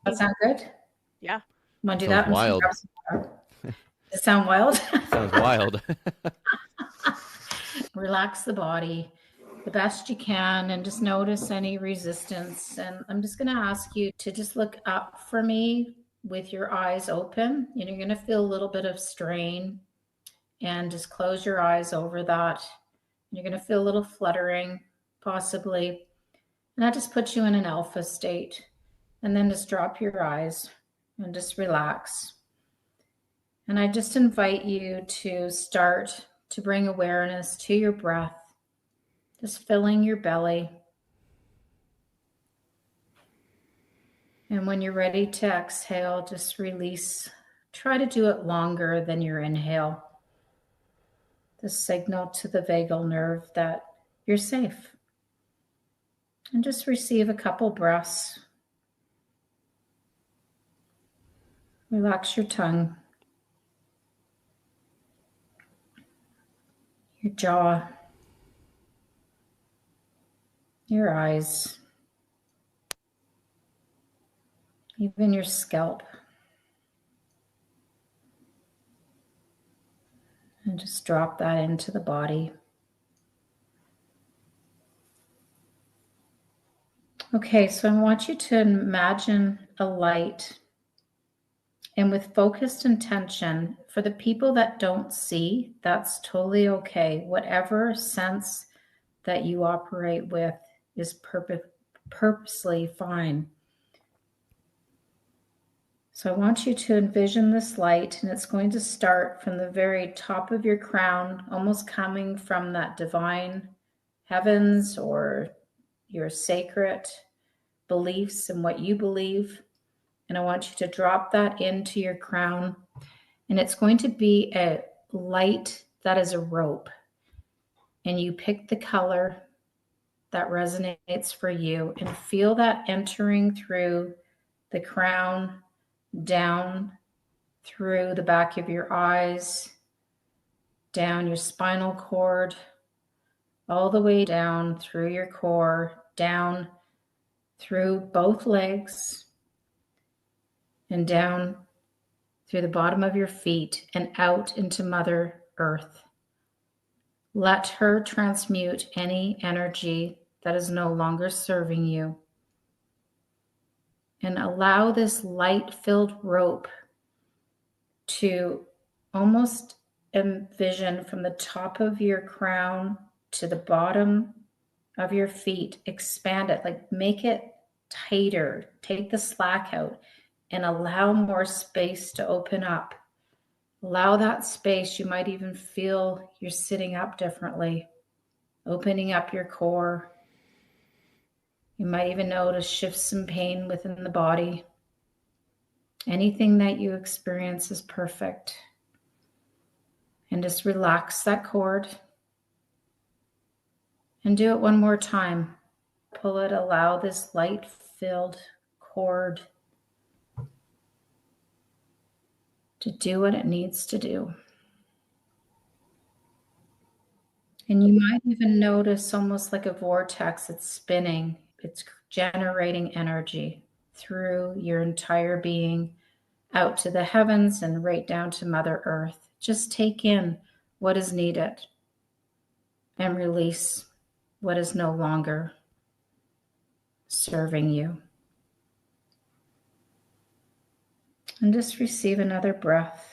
That sound good? Yeah. Want to do that? Wild. Does it sound wild? Sounds wild. Relax the body the best you can and just notice any resistance. And I'm just going to ask you to just look up for me with your eyes open. And you're going to feel a little bit of strain, and just close your eyes over that. You're going to feel a little fluttering, possibly. And that just puts you in an alpha state. And then just drop your eyes and just relax. And I just invite you to start to bring awareness to your breath, just filling your belly. And when you're ready to exhale, just release. Try to do it longer than your inhale. The signal to the vagal nerve that you're safe. And just receive a couple breaths. Relax your tongue, your jaw, your eyes, even your scalp. And just drop that into the body. Okay, so I want you to imagine a light, and with focused intention, for the people that don't see, that's totally okay. Whatever sense that you operate with is purposely fine. So I want you to envision this light, and it's going to start from the very top of your crown, almost coming from that divine heavens or your sacred beliefs and what you believe. And I want you to drop that into your crown. And it's going to be a light that is a rope. And you pick the color that resonates for you and feel that entering through the crown, down through the back of your eyes, down your spinal cord, all the way down through your core, down through both legs, and down through the bottom of your feet and out into Mother Earth. Let her transmute any energy that is no longer serving you. And allow this light-filled rope to almost envision from the top of your crown to the bottom of your feet, expand it, like make it tighter, take the slack out, and allow more space to open up. Allow that space. You might even feel you're sitting up differently, opening up your core. You might even notice shifts in pain within the body. Anything that you experience is perfect. And just relax that cord. And do it one more time. Pull it, allow this light-filled cord to do what it needs to do. And you might even notice almost like a vortex, it's spinning, it's generating energy through your entire being, out to the heavens and right down to Mother Earth. Just take in what is needed and release what is no longer serving you. And just receive another breath.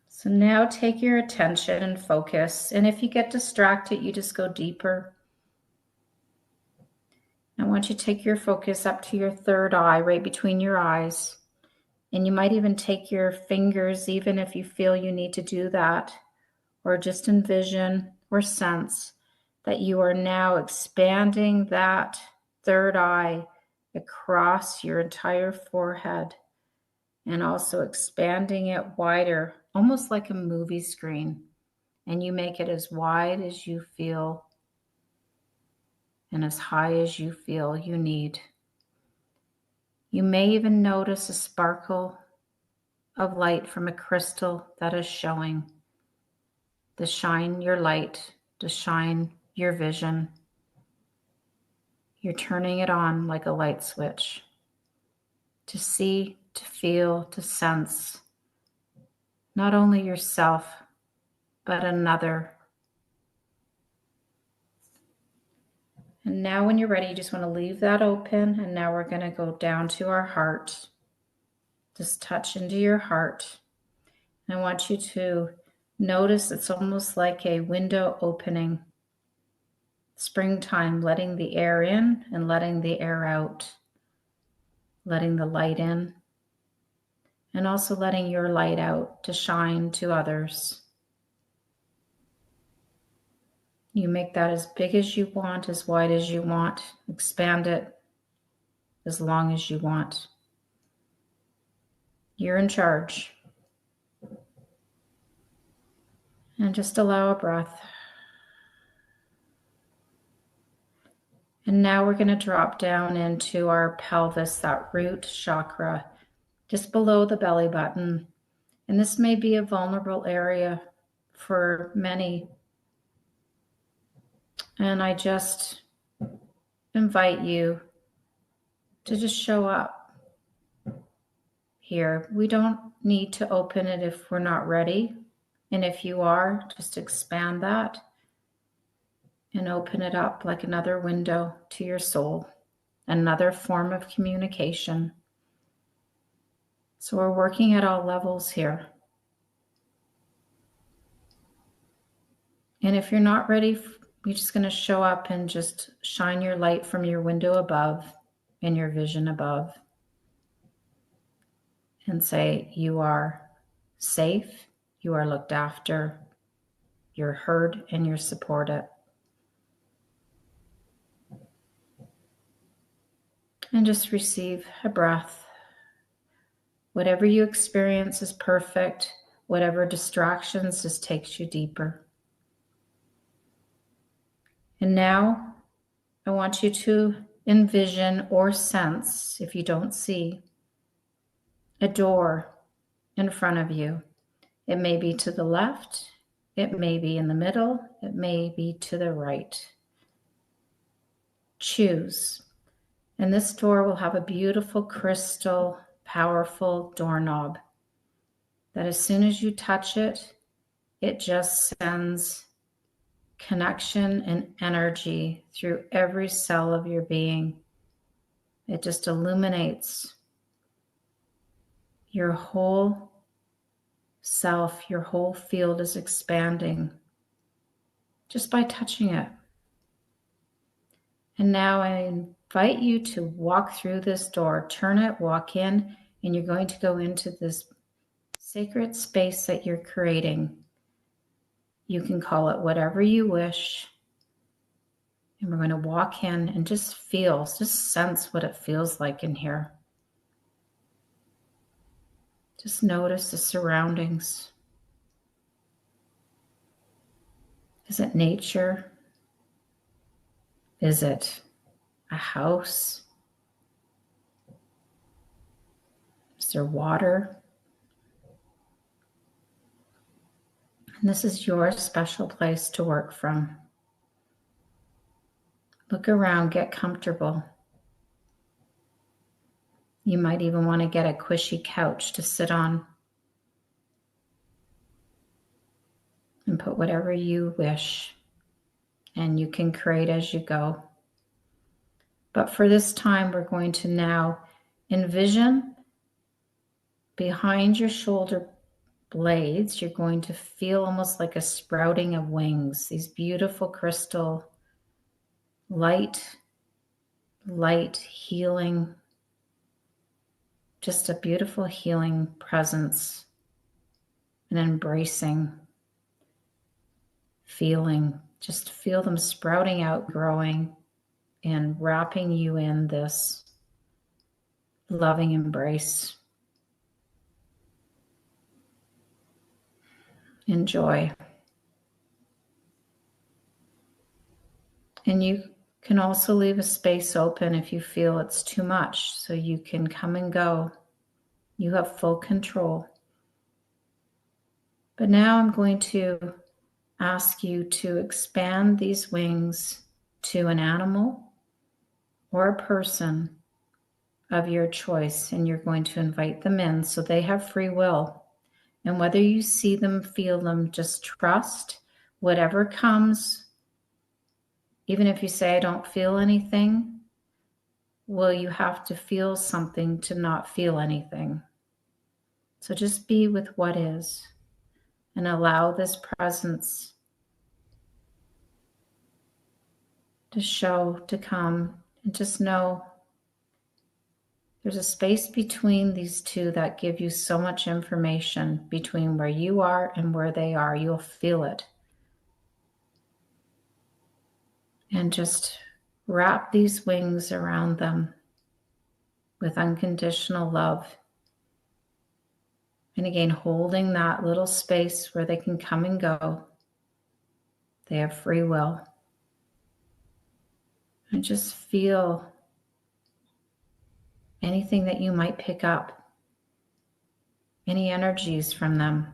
So now take your attention and focus. And if you get distracted, you just go deeper. I want you to take your focus up to your third eye, right between your eyes. And you might even take your fingers, even if you feel you need to do that, or just envision or sense that you are now expanding that third eye across your entire forehead and also expanding it wider, almost like a movie screen. And you make it as wide as you feel and as high as you feel you need. You may even notice a sparkle of light from a crystal that is showing to shine your light, to shine your vision. You're turning it on like a light switch to see, to feel, to sense not only yourself, but another. And now when you're ready, you just want to leave that open. And now we're going to go down to our heart. Just touch into your heart. And I want you to notice it's almost like a window opening. Springtime, letting the air in and letting the air out. Letting the light in. And also letting your light out to shine to others. You make that as big as you want, as wide as you want. Expand it as long as you want. You're in charge. And just allow a breath. And now we're going to drop down into our pelvis, that root chakra, just below the belly button. And this may be a vulnerable area for many. And I just invite you to just show up here. We don't need to open it if we're not ready. And if you are, just expand that and open it up like another window to your soul, another form of communication. So we're working at all levels here. And if you're not ready, you're just going to show up and just shine your light from your window above and your vision above and say, you are safe, you are looked after, you're heard, and you're supported. And just receive a breath. Whatever you experience is perfect. Whatever distractions just takes you deeper. And now I want you to envision or sense, if you don't see, a door in front of you. It may be to the left, it may be in the middle, it may be to the right. Choose. And this door will have a beautiful crystal, powerful doorknob that as soon as you touch it, it just sends connection and energy through every cell of your being. It just illuminates your whole self, your whole field is expanding just by touching it. And now I invite you to walk through this door, turn it, walk in, and you're going to go into this sacred space that you're creating. You can call it whatever you wish. And we're going to walk in and just feel, just sense what it feels like in here. Just notice the surroundings. Is it nature? Is it a house? Is there water? And this is your special place to work from. Look around, get comfortable. You might even want to get a cushy couch to sit on and put whatever you wish, and you can create as you go. But for this time, we're going to now envision behind your shoulder blades, you're going to feel almost like a sprouting of wings, these beautiful crystal, light, healing, just a beautiful healing presence, an embracing feeling. Just feel them sprouting out, growing, and wrapping you in this loving embrace. Enjoy. And you can also leave a space open if you feel it's too much, so you can come and go. You have full control. But now I'm going to ask you to expand these wings to an animal or a person of your choice, and you're going to invite them in so they have free will. And whether you see them, feel them, just trust whatever comes. Even if you say, I don't feel anything, well, you have to feel something to not feel anything. So just be with what is and allow this presence to show, to come, and just know there's a space between these two that give you so much information between where you are and where they are. You'll feel it. And just wrap these wings around them with unconditional love. And again, holding that little space where they can come and go. They have free will. And just feel anything that you might pick up, any energies from them,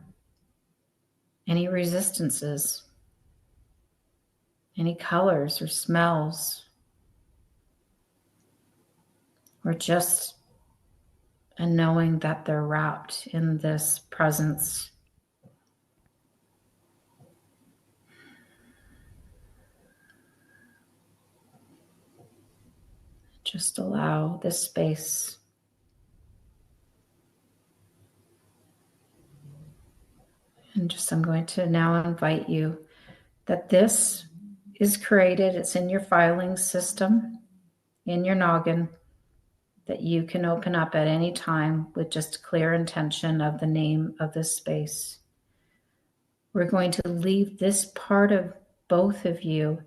any resistances, any colors or smells, or just a knowing that they're wrapped in this presence. Just allow this space. And I'm going to now invite you that this is created. It's in your filing system, in your noggin, that you can open up at any time with just clear intention of the name of this space. We're going to leave this part of both of you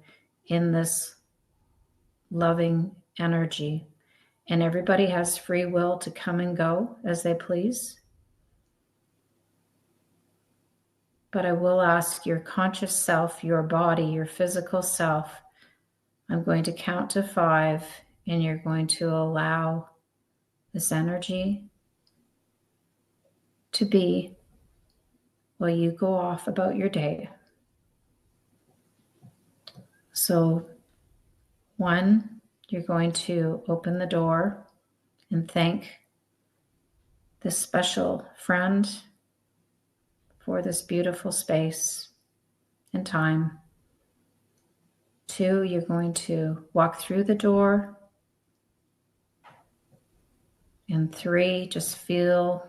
in this loving energy. And everybody has free will to come and go as they please. But I will ask your conscious self, your body, your physical self, I'm going to count to 5, and you're going to allow this energy to be while you go off about your day. So 1, you're going to open the door and thank this special friend for this beautiful space and time. 2, you're going to walk through the door. And 3, just feel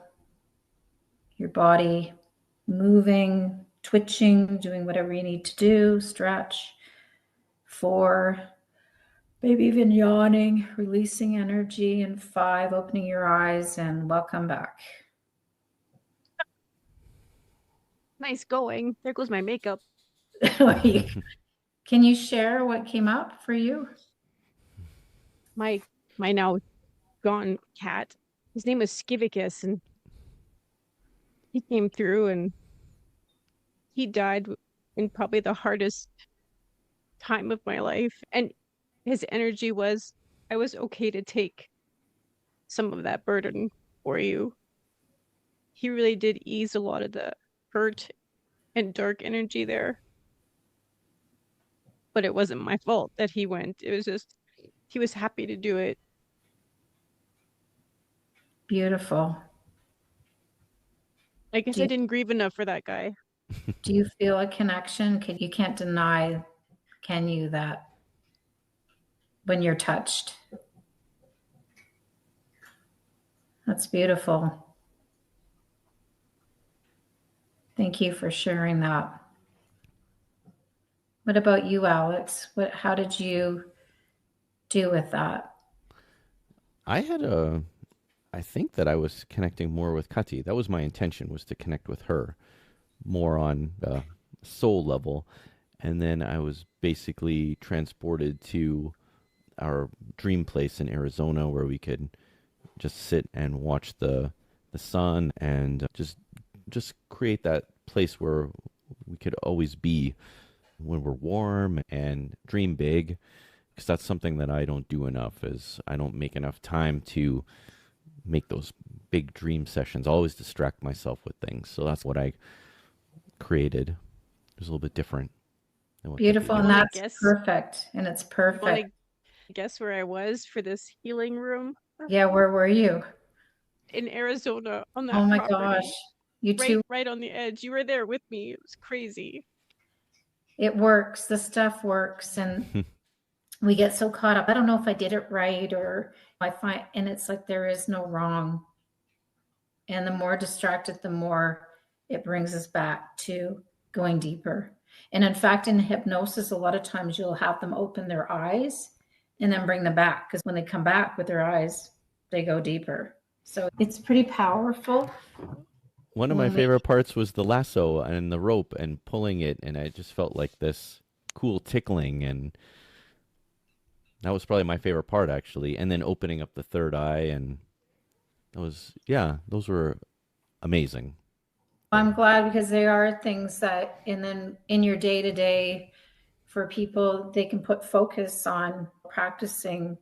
your body moving, twitching, doing whatever you need to do, stretch. 4, maybe even yawning, releasing energy. And 5, opening your eyes and welcome back. Nice going. There goes my makeup. Can you share what came up for you? My now gone cat. His name was Skivicus, and he came through and he died in probably the hardest time of my life. And his energy was, I was okay to take some of that burden for you. He really did ease a lot of the hurt and dark energy there. But it wasn't my fault that he went. It was just, he was happy to do it. Beautiful. I guess I didn't grieve enough for that guy. Do you feel a connection? You can't deny, can you, that when you're touched? That's beautiful. Thank you for sharing that. What about you, Alex? How did you do with that? I think that I was connecting more with Kati. That was my intention, was to connect with her more on the soul level. And then I was basically transported to our dream place in Arizona where we could just sit and watch the sun and just create that place where we could always be when we're warm and dream big, because that's something that I don't do enough. Is I don't make enough time to make those big dream sessions. I always distract myself with things. So that's what I created. It was a little bit different. Beautiful, and that's perfect. And it's perfect. Want to guess where I was for this healing room? Yeah, where were you? In Arizona on that. Oh my property. gosh, you too. Right on the edge. You were there with me. It was crazy. It works. The stuff works, and we get so caught up. I don't know if I did it right, or I find, and it's like there is no wrong. And the more distracted, the more it brings us back to going deeper. And in fact, in hypnosis, a lot of times you'll have them open their eyes and then bring them back, because when they come back with their eyes, they go deeper. So it's pretty powerful. One of my favorite parts was the lasso and the rope and pulling it, and I just felt like this cool tickling, and that was probably my favorite part, actually. And then opening up the third eye, and those were amazing. I'm glad, because they are things that, and then in your day-to-day, for people, they can put focus on practicing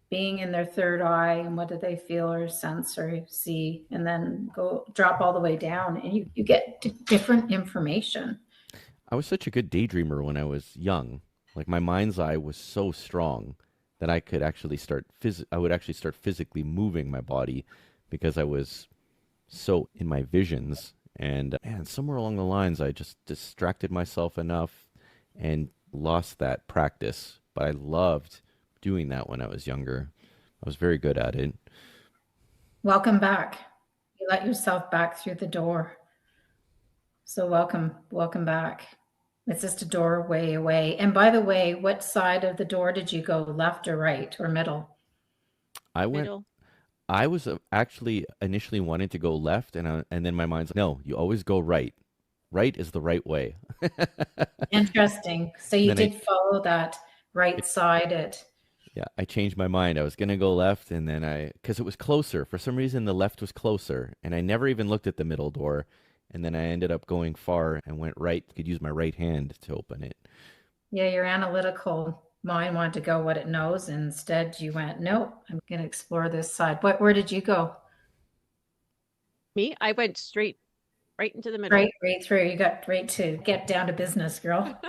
being in their third eye and what do they feel or sense or see, and then go drop all the way down, and you get different information. I was such a good daydreamer when I was young. Like, my mind's eye was so strong that I could actually I would actually start physically moving my body, because I was so in my visions. And somewhere along the lines, I just distracted myself enough and lost that practice. But I loved doing that when I was younger. I was very good at it. Welcome back. You let yourself back through the door. So welcome back. It's just a doorway away. And by the way, what side of the door did you go? Left or right or middle? Middle. I was actually initially wanting to go left, and then my mind's like, no, you always go right. Right is the right way. Interesting. So you Then I did follow that right side it. Yeah, I changed my mind. I was gonna go left, and then because it was closer. For some reason, the left was closer, and I never even looked at the middle door. And then I ended up going far and went right. Could use my right hand to open it. Yeah, your analytical mind wanted to go what it knows. And instead, you went, nope, I'm going to explore this side. Where did you go? Me? I went straight right into the middle. Right through. You got right to get down to business, girl.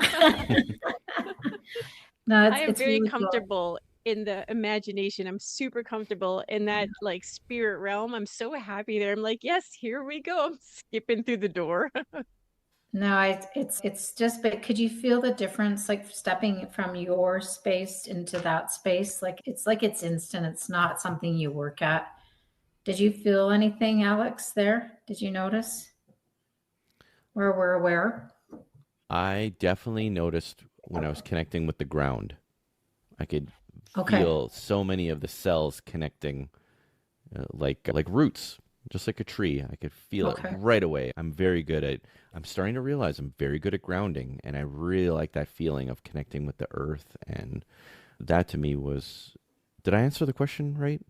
No, I am it's very really comfortable in the imagination. I'm super comfortable in that like spirit realm. I'm so happy there. I'm like, yes, here we go. I'm skipping through the door. No, it's just, but could you feel the difference, like stepping from your space into that space? Like it's instant. It's not something you work at. Did you feel anything, Alex, there? Did you notice? Or were aware? I definitely noticed when I was connecting with the ground. I could Okay. feel so many of the cells connecting, like roots, just like a tree. I could feel it Okay. right away. I'm starting to realize I'm very good at grounding, and I really like that feeling of connecting with the earth. And that to me was, did I answer the question right?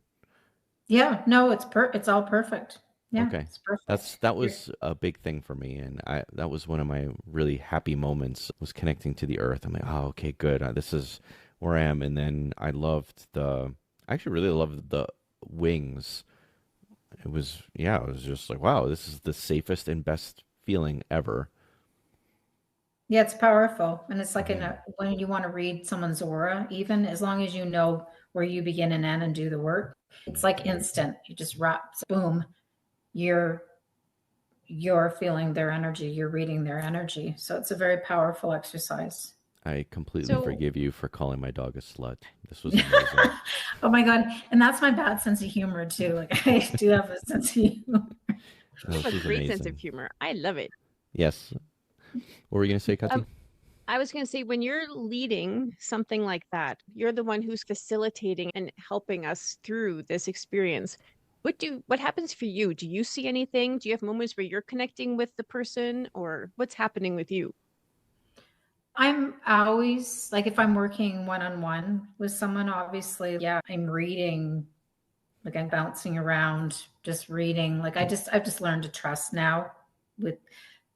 Yeah, no, it's all perfect. Yeah, Okay. it's perfect. That was a big thing for me, and that was one of my really happy moments, was connecting to the earth. I'm like, oh, okay, good. This is where I am. And then I actually really loved the wings. It was just like, wow, this is the safest and best feeling ever. Yeah, it's powerful. And it's like Mhm. when you want to read someone's aura, even as long as you know where you begin and end and do the work, it's like instant. You just wrap, boom, you're you're feeling their energy, you're reading their energy. So it's a very powerful exercise. I completely So forgive you for calling my dog a slut. This was amazing. Oh my God. And that's my bad sense of humor too. Like I do have a sense of humor. No, you this have a was great sense of amazing. humor. I love it. Yes. What were you gonna say, Kati? Um, I was going to say, when you're leading something like that, you're the one who's facilitating and helping us through this experience. What happens for you? Do you see anything? Do you have moments where you're connecting with the person, or what's happening with you? I'm always like, if I'm working one on one with someone, obviously, yeah, I'm reading, like I'm bouncing around, just reading. Like I've just learned to trust now with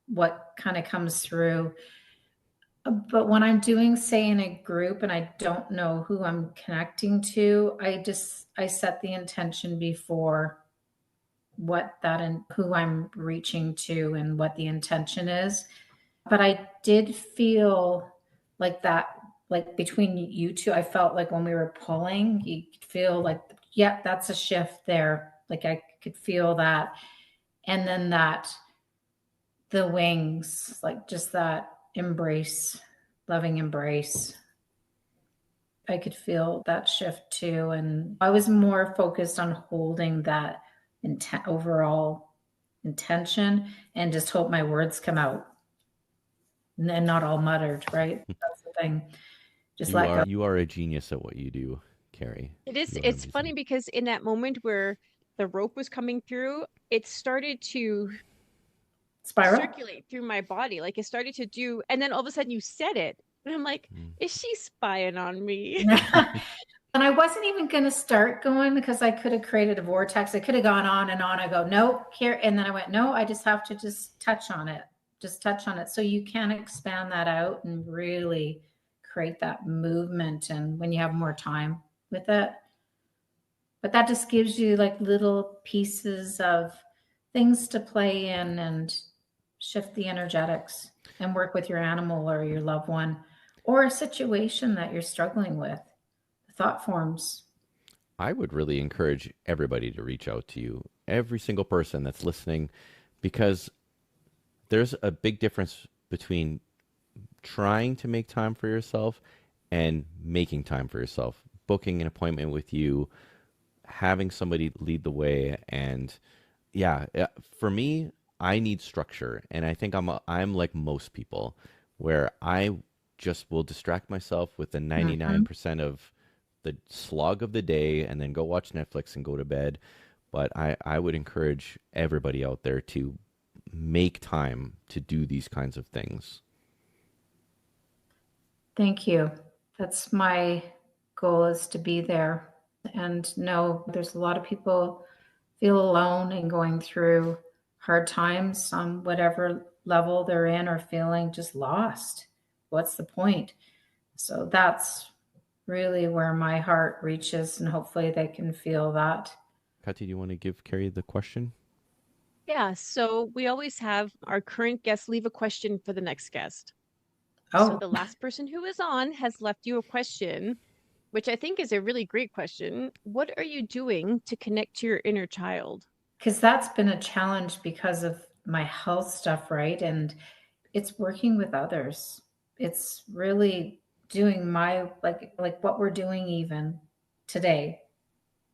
what kind of comes through. But when I'm doing, say, in a group and I don't know who I'm connecting to, I set the intention before what that and who I'm reaching to and what the intention is. But I did feel like that, like between you two, I felt like when we were pulling, you could feel like, yeah, that's a shift there. Like I could feel that. And then the wings, like just that embrace, loving embrace. I could feel that shift too. And I was more focused on holding that overall intention and just hope my words come out and not all muttered, right? That's the thing. Just let go. You are a genius at what you do, Carrie. You are It's amazing. funny because in that moment where the rope was coming through, it started to Spiral. circulate through my body. Like it started to do, and then all of a sudden you said it. And I'm like, Mm. is she spying on me? And I wasn't even going to start going because I could have created a vortex. I could have gone on and on. I go, no, here. And then I went, no, I just have to just touch on it. Just touch on it. So you can expand that out and really create that movement. And when you have more time with it, but that just gives you like little pieces of things to play in and shift the energetics and work with your animal or your loved one or a situation that you're struggling with. The thought forms. I would really encourage everybody to reach out to you, every single person that's listening, because there's a big difference between trying to make time for yourself and making time for yourself. booking an appointment with you, having somebody lead the way. And yeah, for me, I need structure. And I think I'm like most people where I just will distract myself with the Mm-hmm. 99% of the slog of the day and then go watch Netflix and go to bed. But I would encourage everybody out there to make time to do these kinds of things. Thank you. That's my goal, is to be there. And no, there's a lot of people feel alone and going through hard times on whatever level they're in, or feeling just lost. What's the point? So that's really where my heart reaches, and hopefully they can feel that. Kati, do you want to give Keri the question? Yeah, so we always have our current guest leave a question for the next guest. Oh. So the last person who is on has left you a question, which I think is a really great question. What are you doing to connect to your inner child? Because that's been a challenge because of my health stuff, right? And it's working with others. It's really doing my, like what we're doing even today,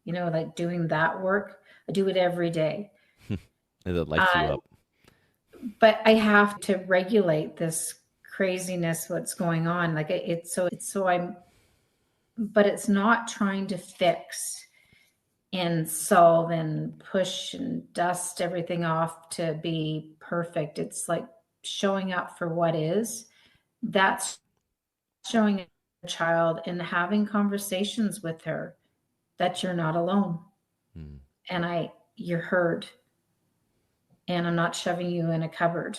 like doing that work. I do it every day. And that lights you up. But I have to regulate this craziness, what's going on. Like but it's not trying to fix and solve and push and dust everything off to be perfect. It's like showing up for what is. That's showing a child and having conversations with her that you're not alone. And you're heard. And I'm not shoving you in a cupboard.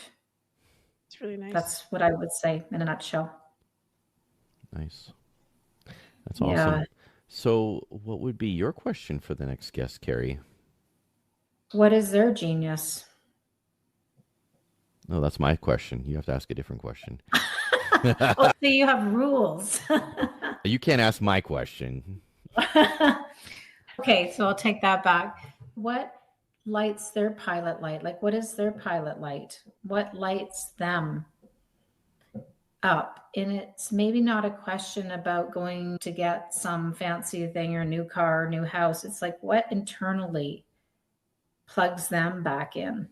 It's really nice. That's what I would say in a nutshell. Nice. That's awesome. So what would be your question for the next guest, Keri? What is their genius? No, that's my question. You have to ask a different question. Oh, so you have rules. You can't ask my question. Okay, so I'll take that back. What lights their pilot light? Like, what is their pilot light? What lights them up? And it's maybe not a question about going to get some fancy thing or new car or new house. It's like, what internally plugs them back in?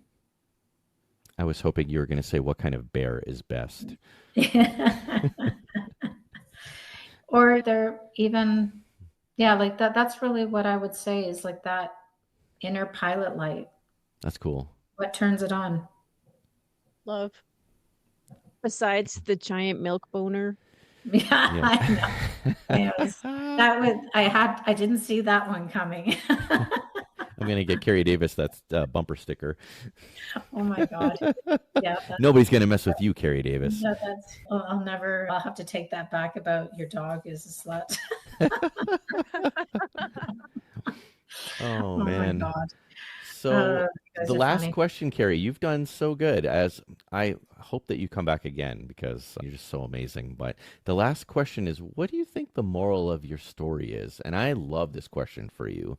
I was hoping you were going to say what kind of bear is best. Or they're even, like that. That's really what I would say, is like that inner pilot light. That's cool. What turns it on? Love. Besides the giant milk boner. Yeah. I know. I didn't see that one coming. I'm going to get Keri Davis that bumper sticker. Oh my God. Yeah. Nobody's going to mess with you, Keri Davis. I'll have to take that back about your dog is a slut. Oh man. My God. So the last question, Keri, you've done so good. As I hope that you come back again, because you're just so amazing. But the last question is, what do you think the moral of your story is? And I love this question for you.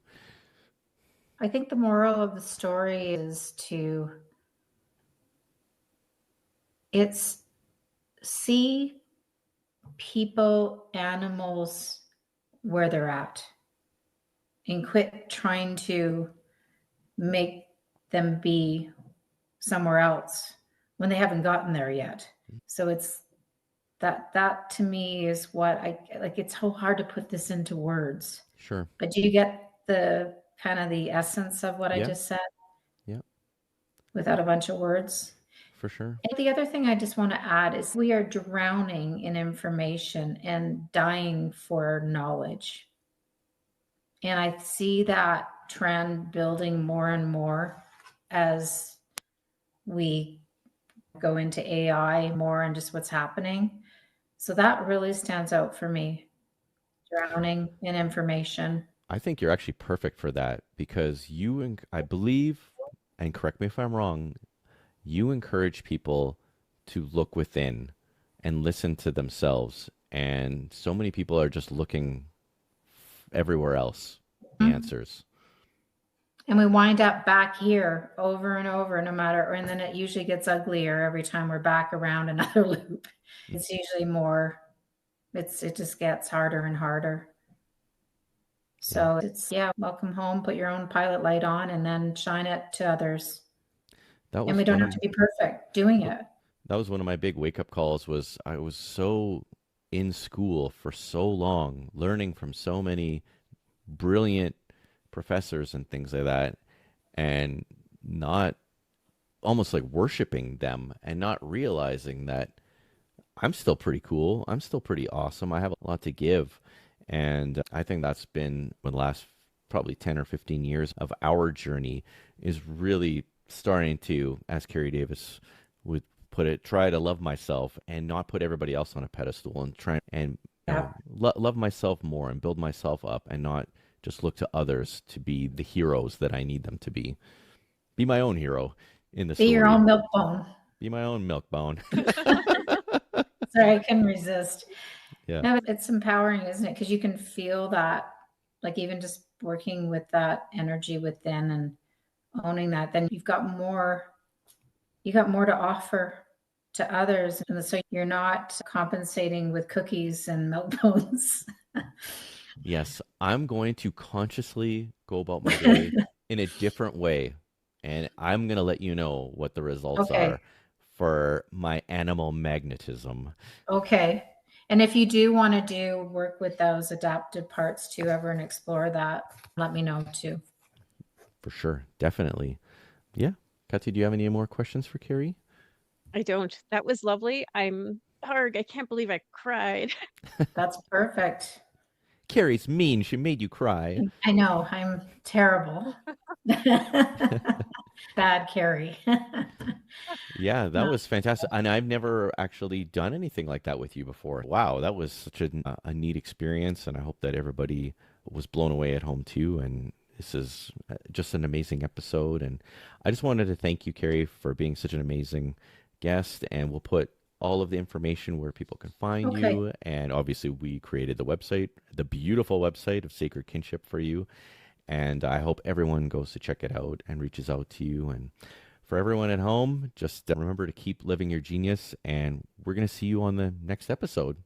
I think the moral of the story is it's see people, animals where they're at, and quit trying to make them be somewhere else when they haven't gotten there yet. So it's that to me is what I like. It's so hard to put this into words. Sure. But do you get the kind of the essence of what I just said? Yeah. Without a bunch of words. For sure. And the other thing I just want to add is we are drowning in information and dying for knowledge. And I see that trend building more and more as we go into AI more and just what's happening. So that really stands out for me. Drowning in information. I think you're actually perfect for that, because I believe, and correct me if I'm wrong, you encourage people to look within and listen to themselves. And so many people are just looking everywhere else, the answers. And we wind up back here over and over, no matter, and then it usually gets uglier every time we're back around another loop. It's usually more, it just gets harder and harder. So it's, welcome home, put your own pilot light on, and then shine it to others. And we don't have to be perfect doing it. That was one of my big wake-up calls. Was I was so in school for so long, learning from so many brilliant professors and things like that, and not almost like worshiping them and not realizing that I'm still pretty cool. I'm still pretty awesome. I have a lot to give. And I think that's been the last probably 10 or 15 years of our journey is really starting to, as Keri Davis would put it, try to love myself and not put everybody else on a pedestal and try and love myself more and build myself up and not just look to others to be the heroes that I need them to be. Be my own hero in the story. Be your own milk bone. Be my own milk bone. Sorry, I couldn't resist. Yeah. No, it's empowering, isn't it? Because you can feel that, like even just working with that energy within and owning that, then you've got more to offer to others. And so you're not compensating with cookies and milk bones. Yes, I'm going to consciously go about my day in a different way. And I'm going to let you know what the results are for my animal magnetism. Okay. And if you do want to do work with those adapted parts too, ever and explore that, let me know too. For sure. Definitely. Yeah. Kathy, do you have any more questions for Keri? I don't. That was lovely. I'm hard. I can't believe I cried. That's perfect. Keri's mean. She made you cry. I know. I'm terrible. Bad Keri. Yeah, that was fantastic. And I've never actually done anything like that with you before. Wow, that was such a neat experience. And I hope that everybody was blown away at home too. And this is just an amazing episode. And I just wanted to thank you, Keri, for being such an amazing guest. And we'll put all of the information where people can find you. And obviously we created the website, the beautiful website of Sacred Kinship for you. And I hope everyone goes to check it out and reaches out to you. And for everyone at home, just remember to keep living your genius. And we're going to see you on the next episode.